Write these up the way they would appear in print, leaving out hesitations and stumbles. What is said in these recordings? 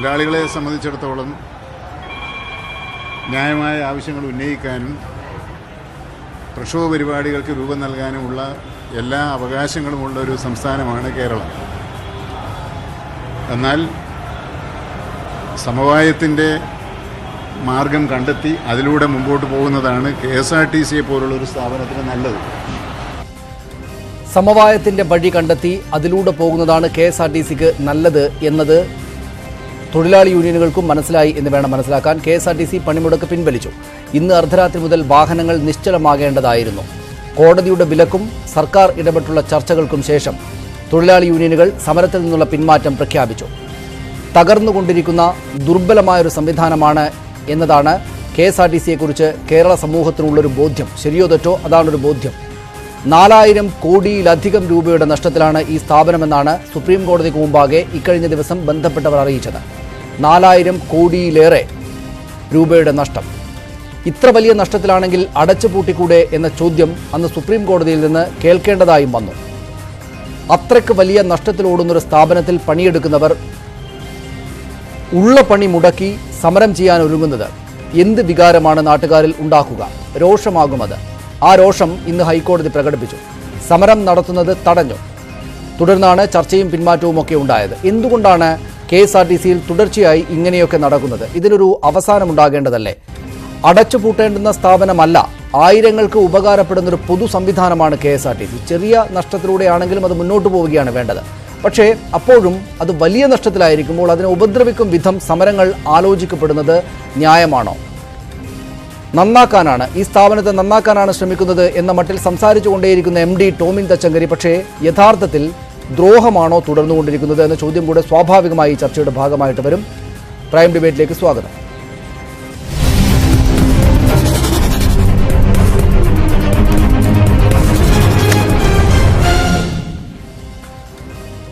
തൊഴിലാളികളെ സംബന്ധിച്ചിടത്തോളം ന്യായമായ ആവശ്യങ്ങൾ ഉന്നയിക്കാനും പ്രക്ഷോഭ പരിപാടികൾക്ക് രൂപം നൽകാനുമുള്ള എല്ലാ അവകാശങ്ങളുമുള്ള ഒരു സംസ്ഥാനമാണ് കേരളം. എന്നാൽ സമവായത്തിൻ്റെ മാർഗം കണ്ടെത്തി അതിലൂടെ മുമ്പോട്ട് പോകുന്നതാണ് KSRTCയെ പോലുള്ളൊരു സ്ഥാപനത്തിന് നല്ലത്. സമവായത്തിൻ്റെ വഴി കണ്ടെത്തി അതിലൂടെ പോകുന്നതാണ് KSRTCക്ക് നല്ലത് എന്നത് തൊഴിലാളി യൂണിയനുകൾക്കും മനസ്സിലായി എന്ന് വേണം മനസ്സിലാക്കാൻ. KSRTC പണിമുടക്ക് പിൻവലിച്ചു. ഇന്ന് അർദ്ധരാത്രി മുതൽ വാഹനങ്ങൾ നിശ്ചലമാകേണ്ടതായിരുന്നു. കോടതിയുടെ വിലക്കും സർക്കാർ ഇടപെട്ടുള്ള ചർച്ചകൾക്കും ശേഷം തൊഴിലാളി യൂണിയനുകൾ സമരത്തിൽ നിന്നുള്ള പിന്മാറ്റം പ്രഖ്യാപിച്ചു. തകർന്നുകൊണ്ടിരിക്കുന്ന ദുർബലമായൊരു സംവിധാനമാണ് എന്നതാണ് KSRTCയെക്കുറിച്ച് കേരള സമൂഹത്തിനുള്ളൊരു ബോധ്യം. ശരിയോ തെറ്റോ അതാണൊരു ബോധ്യം. 4000 കോടിയിലധികം രൂപയുടെ നഷ്ടത്തിലാണ് ഈ സ്ഥാപനമെന്നാണ് സുപ്രീം കോടതിക്ക് മുമ്പാകെ ഇക്കഴിഞ്ഞ ദിവസം ബന്ധപ്പെട്ടവർ അറിയിച്ചത്. 4000 കോടിയിലേറെ രൂപയുടെ നഷ്ടം. ഇത്ര വലിയ നഷ്ടത്തിലാണെങ്കിൽ അടച്ചുപൂട്ടിക്കൂടെ എന്ന ചോദ്യം അന്ന് സുപ്രീം കോടതിയിൽ നിന്ന് കേൾക്കേണ്ടതായും വന്നു. അത്രയ്ക്ക് വലിയ നഷ്ടത്തിലോടുന്നൊരു സ്ഥാപനത്തിൽ പണിയെടുക്കുന്നവർ ഉള്ള പണി മുടക്കി സമരം ചെയ്യാൻ ഒരുങ്ങുന്നത് എന്ത് വികാരമാണ് നാട്ടുകാരിൽ ഉണ്ടാക്കുക? രോഷമാകുമത്. ആ രോഷം ഇന്ന് ഹൈക്കോടതി പ്രകടിപ്പിച്ചു. സമരം നടത്തുന്നത് തടഞ്ഞു. തുടർന്നാണ് ചർച്ചയും പിന്മാറ്റവും ഒക്കെ ഉണ്ടായത്. എന്തുകൊണ്ടാണ് KSRTCയിൽ തുടർച്ചയായി ഇങ്ങനെയൊക്കെ നടക്കുന്നത്? ഇതിനൊരു അവസാനമുണ്ടാകേണ്ടതല്ലേ? അടച്ചുപൂട്ടേണ്ടുന്ന സ്ഥാപനമല്ല, ആയിരങ്ങൾക്ക് ഉപകാരപ്പെടുന്നൊരു പൊതു സംവിധാനമാണ് KSRTC. ചെറിയ നഷ്ടത്തിലൂടെയാണെങ്കിലും അത് മുന്നോട്ട് പോവുകയാണ് വേണ്ടത്. പക്ഷേ അപ്പോഴും അത് വലിയ നഷ്ടത്തിലായിരിക്കുമ്പോൾ അതിനെ ഉപദ്രവിക്കും വിധം സമരങ്ങൾ ആലോചിക്കപ്പെടുന്നത് ന്യായമാണോ? നന്നാക്കാനാണ്, ഈ സ്ഥാപനത്തെ നന്നാക്കാനാണ് ശ്രമിക്കുന്നത് എന്ന മട്ടിൽ സംസാരിച്ചു കൊണ്ടേയിരിക്കുന്ന MD ടോമിൻ തച്ചങ്കരി പക്ഷേ യഥാർത്ഥത്തിൽ ദ്രോഹമാണോ തുടർന്നുകൊണ്ടിരിക്കുന്നത് എന്ന ചോദ്യം കൂടെ സ്വാഭാവികമായി ചർച്ചയുടെ ഭാഗമായിട്ട് വരും. പ്രൈം ഡിബേറ്റിലേക്ക് സ്വാഗതം.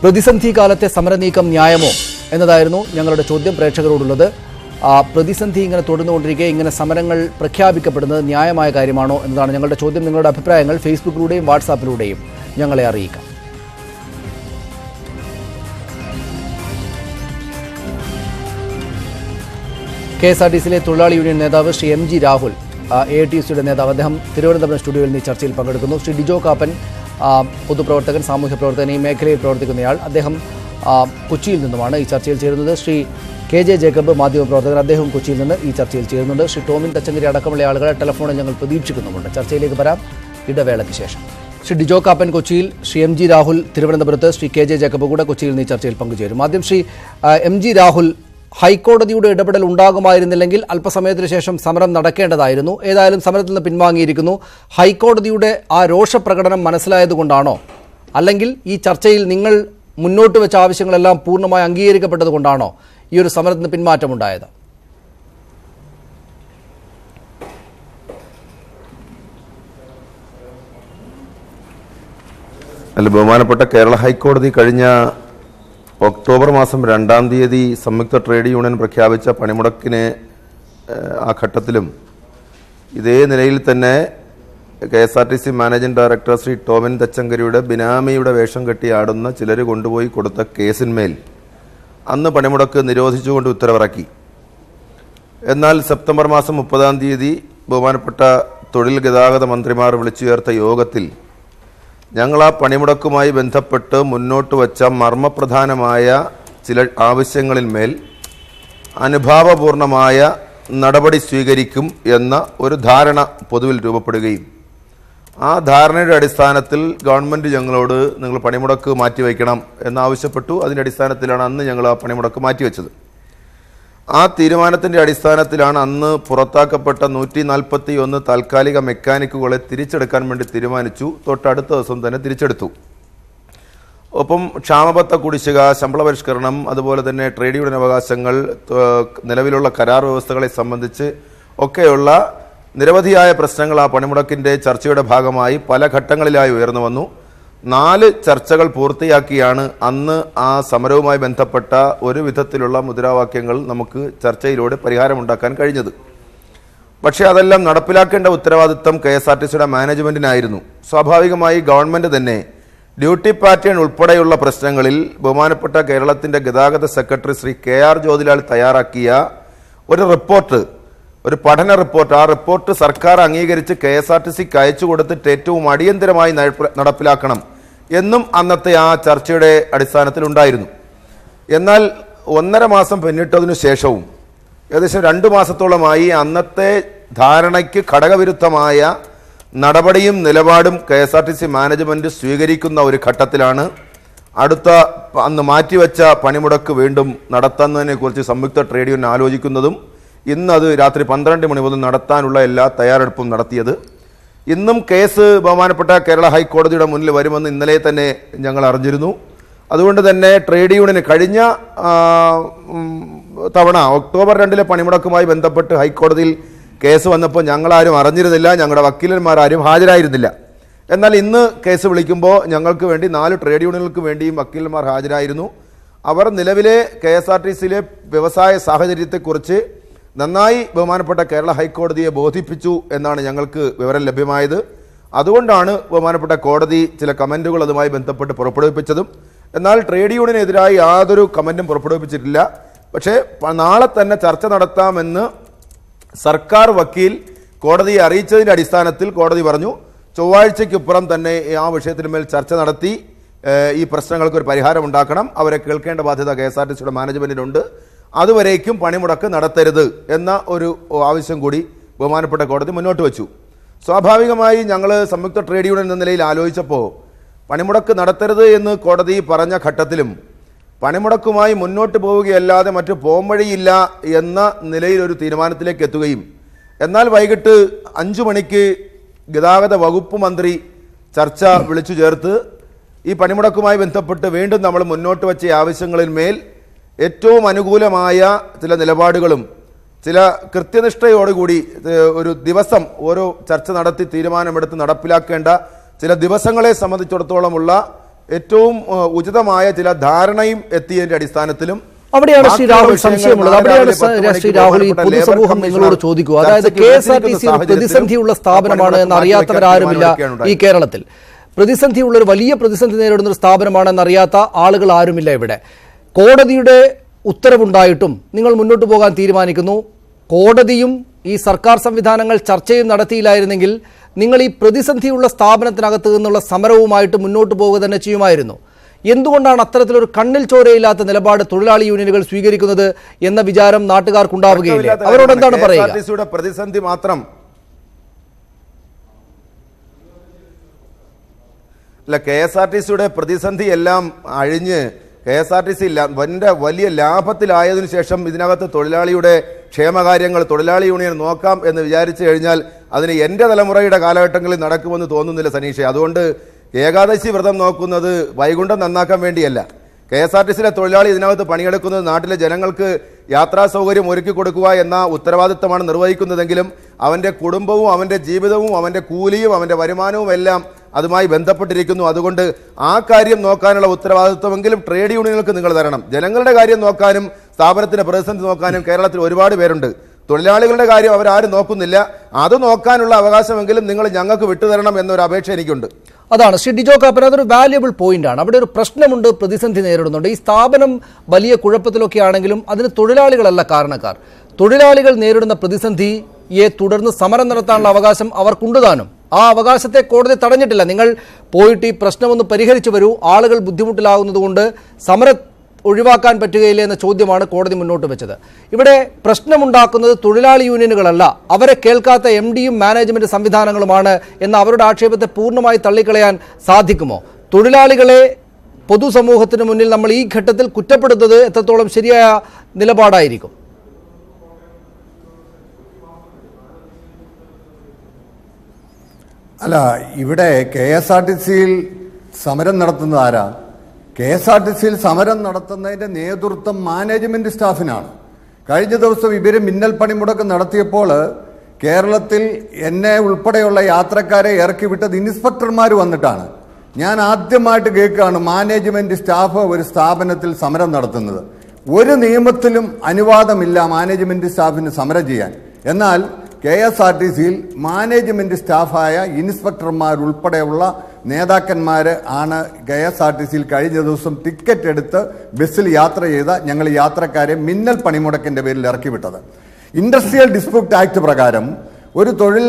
പ്രതിസന്ധി കാലത്തെ സമരനീക്കം ന്യായമോ എന്നതായിരുന്നു ഞങ്ങളുടെ ചോദ്യം പ്രേക്ഷകരോടുള്ളത്. പ്രതിസന്ധി ഇങ്ങനെ തുടർന്നുകൊണ്ടിരിക്കെ ഇങ്ങനെ സമരങ്ങൾ പ്രഖ്യാപിക്കപ്പെടുന്നത് ന്യായമായ കാര്യമാണോ എന്നതാണ് ഞങ്ങളുടെ ചോദ്യം. നിങ്ങളുടെ അഭിപ്രായങ്ങൾ ഫേസ്ബുക്കിലൂടെയും വാട്സാപ്പിലൂടെയും ഞങ്ങളെ അറിയിക്കാം. KSRTCയിലെ തൊഴിലാളി യൂണിയൻ നേതാവ് ശ്രീ MG രാഹുൽ, AITUCയുടെ നേതാവ്, അദ്ദേഹം തിരുവനന്തപുരം സ്റ്റുഡിയോയിൽ നിന്ന് ചർച്ചയിൽ പങ്കെടുക്കുന്നു. ശ്രീ ഡിജോ കാപ്പൻ, പൊതുപ്രവർത്തകൻ, സാമൂഹ്യ പ്രവർത്തകൻ, ഈ മേഖലയിൽ പ്രവർത്തിക്കുന്നയാൾ, അദ്ദേഹം കൊച്ചിയിൽ നിന്നുമാണ് ഈ ചർച്ചയിൽ ചേരുന്നത്. ശ്രീ KJ ജേക്കബ്, മാധ്യമപ്രവർത്തകൻ, അദ്ദേഹം കൊച്ചിയിൽ നിന്ന് ഈ ചർച്ചയിൽ ചേരുന്നുണ്ട്. ശ്രീ ടോമിൻ തച്ചങ്കരി അടക്കമുള്ള ആളുകളെ ടെലഫോണിൽ ഞങ്ങൾ പ്രതീക്ഷിക്കുന്നുമുണ്ട്. ചർച്ചയിലേക്ക് വരാം ഇടവേളയ്ക്ക് ശേഷം. ശ്രീ ഡിജോ കാപ്പൻ കൊച്ചിയിൽ, ശ്രീ MG രാഹുൽ തിരുവനന്തപുരത്ത്, ശ്രീ KJ ജേക്കബ് കൂടെ കൊച്ചിയിൽ നിന്ന് ഈ ചർച്ചയിൽ പങ്കുചേരും. ആദ്യം ശ്രീ MG രാഹുൽ, ഹൈക്കോടതിയുടെ ഇടപെടൽ ഉണ്ടാകുമായിരുന്നില്ലെങ്കിൽ അല്പസമയത്തിന് ശേഷം സമരം നടക്കേണ്ടതായിരുന്നു. ഏതായാലും സമരത്തിൽ നിന്ന് പിൻവാങ്ങിയിരിക്കുന്നു. ഹൈക്കോടതിയുടെ ആ രോഷപ്രകടനം മനസ്സിലായതുകൊണ്ടാണോ, അല്ലെങ്കിൽ ഈ ചർച്ചയിൽ നിങ്ങൾ മുന്നോട്ട് വെച്ച ആവശ്യങ്ങളെല്ലാം പൂർണ്ണമായി അംഗീകരിക്കപ്പെട്ടത് കൊണ്ടാണോ ഈ ഒരു സമരത്തിന് പിന്മാറ്റമുണ്ടായത്? അല്ല, ബഹുമാനപ്പെട്ട കേരള ഹൈക്കോടതി കഴിഞ്ഞ ഒക്ടോബർ മാസം 2-ാം തീയതി സംയുക്ത ട്രേഡ് യൂണിയൻ പ്രഖ്യാപിച്ച പണിമുടക്കിന് ആ ഘട്ടത്തിലും ഇതേ നിലയിൽ തന്നെ KSRTC managing director Shri Tomin തച്ചങ്കരിയുടെ ബിനാമിയുടെ വേഷം കെട്ടി ആടുന്ന ചിലർ കൊണ്ടുപോയി കൊടുത്ത കേസിന്മേൽ അന്ന് പണിമുടക്ക് നിരോധിച്ചുകൊണ്ട് ഉത്തരവിറക്കി. എന്നാൽ സെപ്റ്റംബർ മാസം 30-ാം തീയതി ബഹുമാനപ്പെട്ട തൊഴിൽ ഗതാഗത മന്ത്രിമാർ വിളിച്ചു ചേർത്ത യോഗത്തിൽ ഞങ്ങൾ ആ പണിമുടക്കുമായി ബന്ധപ്പെട്ട് മുന്നോട്ട് വച്ച മർമ്മപ്രധാനമായ ചില ആവശ്യങ്ങളിന്മേൽ അനുഭാവപൂർണമായ നടപടി സ്വീകരിക്കും എന്ന ഒരു ധാരണ പൊതുവിൽ രൂപപ്പെടുകയും ആ ധാരണയുടെ അടിസ്ഥാനത്തിൽ ഗവൺമെൻറ് ഞങ്ങളോട് നിങ്ങൾ പണിമുടക്ക് മാറ്റിവെക്കണം എന്നാവശ്യപ്പെട്ടു. അതിൻ്റെ അടിസ്ഥാനത്തിലാണ് അന്ന് ഞങ്ങൾ ആ പണിമുടക്ക് മാറ്റിവെച്ചത്. ആ തീരുമാനത്തിൻ്റെ അടിസ്ഥാനത്തിലാണ് അന്ന് പുറത്താക്കപ്പെട്ട 141 താൽക്കാലിക മെക്കാനിക്കുകളെ തിരിച്ചെടുക്കാൻ വേണ്ടി തീരുമാനിച്ചു. തൊട്ടടുത്ത ദിവസം തന്നെ തിരിച്ചെടുത്തു. ഒപ്പം ക്ഷാമബത്ത കുടിശ്ശിക, ശമ്പള പരിഷ്കരണം, അതുപോലെ തന്നെ ട്രേഡ് യൂണിയൻ അവകാശങ്ങൾ, നിലവിലുള്ള കരാർ വ്യവസ്ഥകളെ സംബന്ധിച്ച് ഒക്കെയുള്ള നിരവധിയായ പ്രശ്നങ്ങൾ ആ പണിമുടക്കിൻ്റെ ചർച്ചയുടെ ഭാഗമായി പല ഘട്ടങ്ങളിലായി ഉയർന്നു വന്നു. 4 ചർച്ചകൾ പൂർത്തിയാക്കിയാണ് അന്ന് ആ സമരവുമായി ബന്ധപ്പെട്ട ഒരു വിധത്തിലുള്ള മുദ്രാവാക്യങ്ങൾ നമുക്ക് ചർച്ചയിലൂടെ പരിഹാരമുണ്ടാക്കാൻ കഴിഞ്ഞത്. പക്ഷേ അതെല്ലാം നടപ്പിലാക്കേണ്ട ഉത്തരവാദിത്തം KSRTCയുടെ മാനേജ്മെൻറ്റിനായിരുന്നു. സ്വാഭാവികമായി ഗവൺമെൻറ് തന്നെ ഡ്യൂട്ടി പാറ്റേൺ ഉൾപ്പെടെയുള്ള പ്രശ്നങ്ങളിൽ ബഹുമാനപ്പെട്ട കേരളത്തിൻ്റെ ഗതാഗത സെക്രട്ടറി ശ്രീ KR ജ്യോതിലാൽ തയ്യാറാക്കിയ ഒരു റിപ്പോർട്ട്, ഒരു പഠന റിപ്പോർട്ട്, ആ റിപ്പോർട്ട് സർക്കാർ അംഗീകരിച്ച് KSRTCക്ക് അയച്ചു കൊടുത്തിട്ട് ഏറ്റവും അടിയന്തരമായി നടപ്പിലാക്കണം എന്നും അന്നത്തെ ആ ചർച്ചയുടെ അടിസ്ഥാനത്തിൽ ഉണ്ടായിരുന്നു. എന്നാൽ 1.5 മാസം പിന്നിട്ടതിനു ശേഷവും ഏകദേശം 2 മാസത്തോളമായി അന്നത്തെ ധാരണയ്ക്ക് ഘടകവിരുദ്ധമായ നടപടിയും നിലപാടും KSRTC മാനേജ്മെന്റ് സ്വീകരിക്കുന്ന ഒരു ഘട്ടത്തിലാണ് അന്ന് മാറ്റിവെച്ച പണിമുടക്ക് വീണ്ടും നടത്തുന്നതിനെ കുറിച്ച് സംയുക്ത ട്രേഡ് യൂണിയൻ ആലോചിക്കുന്നതും ഇന്നത് രാത്രി 12 മണി മുതൽ നടത്താനുള്ള എല്ലാ തയ്യാറെടുപ്പും നടത്തിയത്. ഇന്നും കേസ് ബഹുമാനപ്പെട്ട കേരള ഹൈക്കോടതിയുടെ മുന്നിൽ വരുമെന്ന് ഇന്നലെ തന്നെ ഞങ്ങൾ അറിഞ്ഞിരുന്നു. അതുകൊണ്ട് തന്നെ ട്രേഡ് യൂണിയന് കഴിഞ്ഞ തവണ ഒക്ടോബർ 2 പണിമുടക്കുമായി ബന്ധപ്പെട്ട് ഹൈക്കോടതിയിൽ കേസ് വന്നപ്പോൾ ഞങ്ങളാരും അറിഞ്ഞിരുന്നില്ല, ഞങ്ങളുടെ വക്കീലന്മാരാരും ഹാജരായിരുന്നില്ല. എന്നാൽ ഇന്ന് കേസ് വിളിക്കുമ്പോൾ ഞങ്ങൾക്ക് വേണ്ടി 4 ട്രേഡ് യൂണിയനുകൾക്ക് വേണ്ടിയും വക്കീലന്മാർ ഹാജരായിരുന്നു. അവർ നിലവിലെ KSRTCയിലെ വ്യവസായ സാഹചര്യത്തെക്കുറിച്ച് നന്നായി ബഹുമാനപ്പെട്ട കേരള ഹൈക്കോടതിയെ ബോധിപ്പിച്ചു എന്നാണ് ഞങ്ങൾക്ക് വിവരം ലഭ്യമായത്. അതുകൊണ്ടാണ് ബഹുമാനപ്പെട്ട കോടതി ചില കമൻറ്റുകൾ അതുമായി ബന്ധപ്പെട്ട് പുറപ്പെടുവിപ്പിച്ചതും. എന്നാൽ ട്രേഡ് യൂണിയനെതിരായി യാതൊരു കമൻറ്റും പുറപ്പെടുവിച്ചിട്ടില്ല. പക്ഷേ നാളെ തന്നെ ചർച്ച നടത്താമെന്ന് സർക്കാർ വക്കീൽ കോടതിയെ അറിയിച്ചതിൻ്റെ അടിസ്ഥാനത്തിൽ കോടതി പറഞ്ഞു ചൊവ്വാഴ്ചയ്ക്കിപ്പുറം തന്നെ ആ വിഷയത്തിന്മേൽ ചർച്ച നടത്തി ഈ പ്രശ്നങ്ങൾക്ക് ഒരു പരിഹാരം ഉണ്ടാക്കണം, അവരെ കേൾക്കേണ്ട ബാധ്യത KSRTCയുടെ മാനേജ്മെന്റിനുണ്ട്, അതുവരേക്കും പണിമുടക്ക് നടത്തരുത് എന്ന ഒരു ആവശ്യം കൂടി ബഹുമാനപ്പെട്ട കോടതി മുന്നോട്ട് വെച്ചു. സ്വാഭാവികമായി ഞങ്ങൾ സംയുക്ത ട്രേഡ് യൂണിയൻ എന്ന നിലയിൽ ആലോചിച്ചപ്പോൾ പണിമുടക്ക് നടത്തരുത് എന്ന് കോടതി പറഞ്ഞ ഘട്ടത്തിലും പണിമുടക്കുമായി മുന്നോട്ട് പോവുകയല്ലാതെ മറ്റു പോംവഴിയില്ല എന്ന നിലയിലൊരു തീരുമാനത്തിലേക്ക് എത്തുകയും എന്നാൽ വൈകിട്ട് 5 മണിക്ക് ഗതാഗത വകുപ്പ് മന്ത്രി ചർച്ച വിളിച്ചു ചേർത്ത് ഈ പണിമുടക്കുമായി ബന്ധപ്പെട്ട് വീണ്ടും നമ്മൾ മുന്നോട്ട് വച്ച ആവശ്യങ്ങളിന്മേൽ ഏറ്റവും അനുകൂലമായ ചില നിലപാടുകളും ചില കൃത്യനിഷ്ഠയോടുകൂടി ഒരു ദിവസം ഓരോ ചർച്ച നടത്തി തീരുമാനമെടുത്ത് നടപ്പിലാക്കേണ്ട ചില ദിവസങ്ങളെ സംബന്ധിച്ചിടത്തോളമുള്ള ഏറ്റവും ഉചിതമായ ചില ധാരണയും എത്തിയതിന്റെ അടിസ്ഥാനത്തിലും അവിടെയാണ് ശ്രീ രാഹുൽ സംശയമുള്ളത്. അവിടെയാണ് ശ്രീ രാഹുൽ ഈ പൊതുസമൂഹം നിങ്ങളോട് ചോദിക്കുക, അതായത് KSRTC പ്രതിസന്ധിയുള്ള സ്ഥാപനമാണ് എന്ന് അറിയാത്തവരാരുമില്ല ഈ കേരളത്തിൽ. പ്രതിസന്ധിയുള്ള ഒരു വലിയ പ്രതിസന്ധി നേരിടുന്ന ഒരു സ്ഥാപനമാണെന്ന് അറിയാത്ത ആളുകൾ ആരുമില്ല ഇവിടെ. കോടതിയുടെ ഉത്തരവുണ്ടായിട്ടും നിങ്ങൾ മുന്നോട്ട് പോകാൻ തീരുമാനിക്കുന്നു. കോടതിയും ഈ സർക്കാർ സംവിധാനങ്ങൾ ചർച്ചയും നടത്തിയില്ലായിരുന്നെങ്കിൽ നിങ്ങൾ ഈ പ്രതിസന്ധിയുള്ള സ്ഥാപനത്തിനകത്ത് നിന്നുള്ള സമരവുമായിട്ട് മുന്നോട്ട് പോവുക തന്നെ ചെയ്യുമായിരുന്നു. എന്തുകൊണ്ടാണ് അത്തരത്തിലൊരു കണ്ണിൽ ചോരയില്ലാത്ത നിലപാട് തൊഴിലാളി യൂണിയനുകൾ സ്വീകരിക്കുന്നത് എന്ന വിചാരം നാട്ടുകാർക്കുണ്ടാവുകയില്ല? അവരോട് എന്താണ് പറയുക? പ്രതിസന്ധി മാത്രം അല്ല, KSRTCയുടെ പ്രതിസന്ധി എല്ലാം അഴിഞ്ഞ് KSRTC വലിയ ലാഭത്തിലായതിനു ശേഷം ഇതിനകത്ത് തൊഴിലാളിയുടെ ക്ഷേമകാര്യങ്ങൾ തൊഴിലാളി യൂണിയൻ നോക്കാം എന്ന് വിചാരിച്ചു കഴിഞ്ഞാൽ അതിന് എൻ്റെ തലമുറയുടെ കാലഘട്ടങ്ങളിൽ നടക്കുമെന്ന് തോന്നുന്നില്ല സനീഷെ. അതുകൊണ്ട് ഏകാദശി വ്രതം നോക്കുന്നത് വൈകുണ്ഠം നന്നാക്കാൻ വേണ്ടിയല്ല. KSRTCയിലെ തൊഴിലാളി ഇതിനകത്ത് പണിയെടുക്കുന്നത് നാട്ടിലെ ജനങ്ങൾക്ക് യാത്രാ സൗകര്യം ഒരുക്കി കൊടുക്കുക എന്ന ഉത്തരവാദിത്തമാണ് നിർവഹിക്കുന്നതെങ്കിലും അവൻ്റെ കുടുംബവും അവൻ്റെ ജീവിതവും അവൻ്റെ കൂലിയും അവൻ്റെ വരുമാനവും എല്ലാം അതുമായി ബന്ധപ്പെട്ടിരിക്കുന്നു. അതുകൊണ്ട് ആ കാര്യം നോക്കാനുള്ള ഉത്തരവാദിത്വമെങ്കിലും ട്രേഡ് യൂണിയനുകൾക്ക് നിങ്ങൾ തരണം. ജനങ്ങളുടെ കാര്യം നോക്കാനും സ്ഥാപനത്തിന്റെ പ്രതിസന്ധി നോക്കാനും കേരളത്തിൽ ഒരുപാട് പേരുണ്ട്. തൊഴിലാളികളുടെ കാര്യം അവരാരും നോക്കുന്നില്ല. അത് നോക്കാനുള്ള അവകാശമെങ്കിലും നിങ്ങൾ ഞങ്ങൾക്ക് വിട്ടുതരണം എന്നൊരു അപേക്ഷ എനിക്കുണ്ട്. അതാണ് ശ്രീ ഡിജോ കാപ്പൻ, അതൊരു വാല്യുബിൾ പോയിന്റാണ്. അവിടെ ഒരു പ്രശ്നമുണ്ട്, പ്രതിസന്ധി നേരിടുന്നുണ്ട്. ഈ സ്ഥാപനം വലിയ കുഴപ്പത്തിലൊക്കെ ആണെങ്കിലും അതിന് തൊഴിലാളികളല്ല കാരണക്കാർ. തൊഴിലാളികൾ നേരിടുന്ന പ്രതിസന്ധിയെ തുടർന്ന് സമരം നടത്താനുള്ള അവകാശം അവർക്കുണ്ട് താനും. ആ അവകാശത്തെ കോടതി തടഞ്ഞിട്ടില്ല. നിങ്ങൾ പോയിട്ട് ഈ പ്രശ്നമൊന്ന് പരിഹരിച്ചു വരൂ, ആളുകൾ ബുദ്ധിമുട്ടിലാകുന്നതുകൊണ്ട് സമരം ഒഴിവാക്കാൻ പറ്റുകയില്ല എന്ന ചോദ്യമാണ് കോടതി മുന്നോട്ട് വെച്ചത്. ഇവിടെ പ്രശ്നമുണ്ടാക്കുന്നത് തൊഴിലാളി യൂണിയനുകളല്ല, അവരെ കേൾക്കാത്ത MDയും മാനേജ്മെന്റ് സംവിധാനങ്ങളുമാണ് എന്ന അവരുടെ ആക്ഷേപത്തെ പൂർണ്ണമായി തള്ളിക്കളയാൻ സാധിക്കുമോ? തൊഴിലാളികളെ പൊതുസമൂഹത്തിന് മുന്നിൽ നമ്മൾ ഈ ഘട്ടത്തിൽ കുറ്റപ്പെടുത്തുന്നത് എത്രത്തോളം ശരിയായ നിലപാടായിരിക്കും? അല്ല, ഇവിടെ KSRTCയിൽ സമരം നടത്തുന്നത് ആരാ? KSRTCയിൽ സമരം നടത്തുന്നതിൻ്റെ നേതൃത്വം മാനേജ്മെന്റ് സ്റ്റാഫിനാണ്. കഴിഞ്ഞ ദിവസം ഇവർ മിന്നൽ പണിമുടക്ക് നടത്തിയപ്പോൾ കേരളത്തിൽ എന്നെ ഉൾപ്പെടെയുള്ള യാത്രക്കാരെ ഇറക്കി വിട്ടത് ഇൻസ്പെക്ടർമാർ വന്നിട്ടാണ്. ഞാൻ ആദ്യമായിട്ട് കേൾക്കുകയാണ് മാനേജ്മെന്റ് സ്റ്റാഫ് ഒരു സ്ഥാപനത്തിൽ സമരം നടത്തുന്നത്. ഒരു നിയമത്തിലും അനുവാദമില്ല മാനേജ്മെന്റ് സ്റ്റാഫിന് സമരം ചെയ്യാൻ. എന്നാൽ KSRTCയിൽ മാനേജ്മെന്റ് സ്റ്റാഫായ ഇൻസ്പെക്ടർമാർ ഉൾപ്പെടെയുള്ള നേതാക്കന്മാർ ആണ് KSRTCയിൽ കഴിഞ്ഞ ദിവസം ടിക്കറ്റ് എടുത്ത് ബസ്സിൽ യാത്ര ചെയ്ത ഞങ്ങൾ യാത്രക്കാരെ മിന്നൽ പണിമുടക്കിന്റെ പേരിൽ ഇറക്കി വിട്ടത്. ഇൻഡസ്ട്രിയൽ ഡിസ്പ്യൂട്ട് ആക്ട് പ്രകാരം ഒരു തൊഴിൽ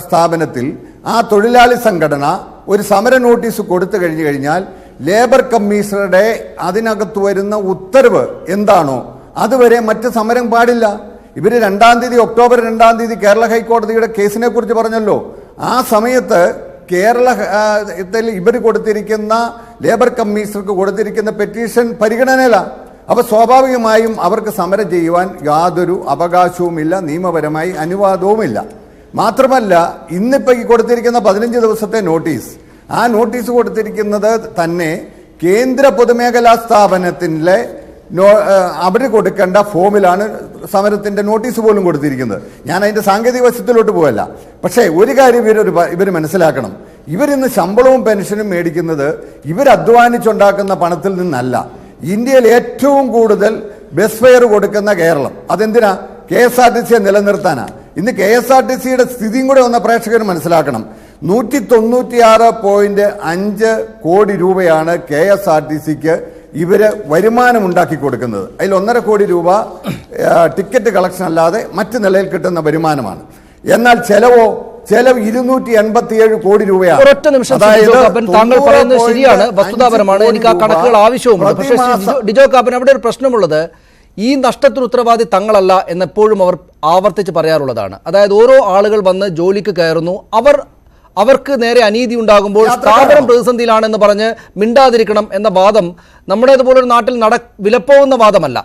സ്ഥാപനത്തിൽ ആ തൊഴിലാളി സംഘടന ഒരു സമര നോട്ടീസ് കൊടുത്തു കഴിഞ്ഞു കഴിഞ്ഞാൽ ലേബർ കമ്മീഷണറുടെ അതിനകത്ത് വരുന്ന ഉത്തരവ് എന്താണോ അതുവരെ മറ്റ് സമരം പാടില്ല. ഇവർ ഒക്ടോബർ 2-ാം തീയതി കേരള ഹൈക്കോടതിയുടെ കേസിനെ കുറിച്ച് പറഞ്ഞല്ലോ. ആ സമയത്ത് കേരളത്തിൽ ഇവർ കൊടുത്തിരിക്കുന്ന ലേബർ കമ്മീഷണർക്ക് കൊടുത്തിരിക്കുന്ന പെറ്റീഷൻ പരിഗണനയില. അപ്പോൾ സ്വാഭാവികമായും അവർക്ക് സമരം ചെയ്യുവാൻ യാതൊരു അവകാശവുമില്ല, നിയമപരമായി അനുവാദവുമില്ല. മാത്രമല്ല ഇന്നിപ്പോൾ ഈ കൊടുത്തിരിക്കുന്ന 15 ദിവസത്തെ നോട്ടീസ്, ആ നോട്ടീസ് കൊടുത്തിരിക്കുന്നത് തന്നെ കേന്ദ്ര പൊതുമേഖലാ സ്ഥാപനത്തിലെ അവർ കൊടുക്കേണ്ട ഫോമിലാണ് സമരത്തിന്റെ നോട്ടീസ് പോലും കൊടുത്തിരിക്കുന്നത്. ഞാൻ അതിന്റെ സാങ്കേതിക വശത്തിലോട്ട് പോകല്ല. പക്ഷേ ഒരു കാര്യം ഇവർ മനസ്സിലാക്കണം, ഇവരിന്ന് ശമ്പളവും പെൻഷനും മേടിക്കുന്നത് ഇവരധ്വാനിച്ചുണ്ടാക്കുന്ന പണത്തിൽ നിന്നല്ല. ഇന്ത്യയിൽ ഏറ്റവും കൂടുതൽ ബസ് ഫെയർ കൊടുക്കുന്ന കേരളം. അതെന്തിനാ? KSRTCയെ നിലനിർത്താനാ. ഇന്ന് KSRTCയുടെ സ്ഥിതിയും കൂടെ വന്ന പ്രേക്ഷകർ മനസ്സിലാക്കണം. 196.5 കോടി രൂപയാണ് KSRTCക്ക് ഇവര് വരുമാനം ഉണ്ടാക്കി കൊടുക്കുന്നത്. അതിൽ 1.5 കോടി രൂപ ടിക്കറ്റ് കളക്ഷൻ അല്ലാതെ മറ്റു നിലയിൽ കിട്ടുന്ന വരുമാനമാണ്. എന്നാൽ ചെലവ് 287 കോടി രൂപയാണ്. ഒരൊറ്റ നിമിഷം താങ്കൾ പറയുന്നത് ശരിയാണ്, വസ്തുതാപരമാണ്. എനിക്ക് ആ കണക്കുകൾ ആവശ്യവുമുണ്ട്. പക്ഷേ ഡിജോ കാപ്പൻ, അവിടെ ഒരു പ്രശ്നമുള്ളത്, ഈ നഷ്ടത്തിന് ഉത്തരവാദി തങ്ങളല്ല എന്നെപ്പോഴും അവർ ആവർത്തിച്ച് പറയാറുള്ളതാണ്. അതായത് ഓരോ ആളുകൾ വന്ന് ജോലിക്ക് കയറുന്നു, അവർക്ക് നേരെ അനീതി ഉണ്ടാകുമ്പോൾ സ്ഥാപനം പ്രതിസന്ധിയിലാണെന്ന് പറഞ്ഞ് മിണ്ടാതിരിക്കണം എന്ന വാദം നമ്മുടേതുപോലൊരു നാട്ടിൽ വിലപ്പോകുന്ന വാദമല്ല.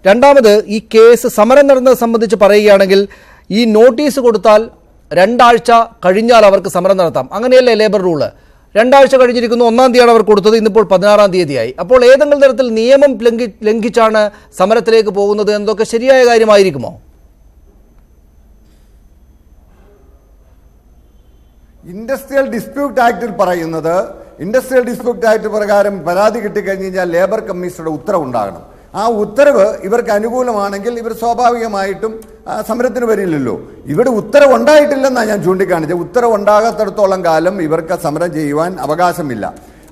രണ്ടാമത്, ഈ കേസ് സമരം നടന്നത് സംബന്ധിച്ച് പറയുകയാണെങ്കിൽ ഈ നോട്ടീസ് കൊടുത്താൽ 2 ആഴ്ച കഴിഞ്ഞാൽ അവർക്ക് സമരം നടത്താം. അങ്ങനെയല്ലേ ലേബർ റൂള്? 2 ആഴ്ച കഴിഞ്ഞിരിക്കുന്നു, 1-ാം തീയതിയാണ് അവർ കൊടുത്തത്, ഇന്നിപ്പോൾ 16-ാം തീയതിയായി. അപ്പോൾ ഏതെങ്കിലും തരത്തിൽ നിയമം ലംഘിച്ചാണ് സമരത്തിലേക്ക് പോകുന്നത് എന്നതൊക്കെ ശരിയായ കാര്യമായിരിക്കുമോ? ഇൻഡസ്ട്രിയൽ ഡിസ്പ്യൂട്ട് ആക്ടിൽ പറയുന്നത്, ഇൻഡസ്ട്രിയൽ ഡിസ്പ്യൂട്ട് ആക്ട് പ്രകാരം പരാതി കിട്ടിക്കഴിഞ്ഞ് കഴിഞ്ഞാൽ ലേബർ കമ്മീഷണറുടെ ഉത്തരവുണ്ടാകണം. ആ ഉത്തരവ് ഇവർക്ക് അനുകൂലമാണെങ്കിൽ ഇവർ സ്വാഭാവികമായിട്ടും സമരത്തിന് വരില്ലല്ലോ. ഇവിടെ ഉത്തരവ് ഉണ്ടായിട്ടില്ലെന്നാണ് ഞാൻ ചൂണ്ടിക്കാണിച്ചത്. ഉത്തരവ് ഉണ്ടാകാത്തിടത്തോളം കാലം ഇവർക്ക് സമരം ചെയ്യുവാൻ അവകാശമില്ല.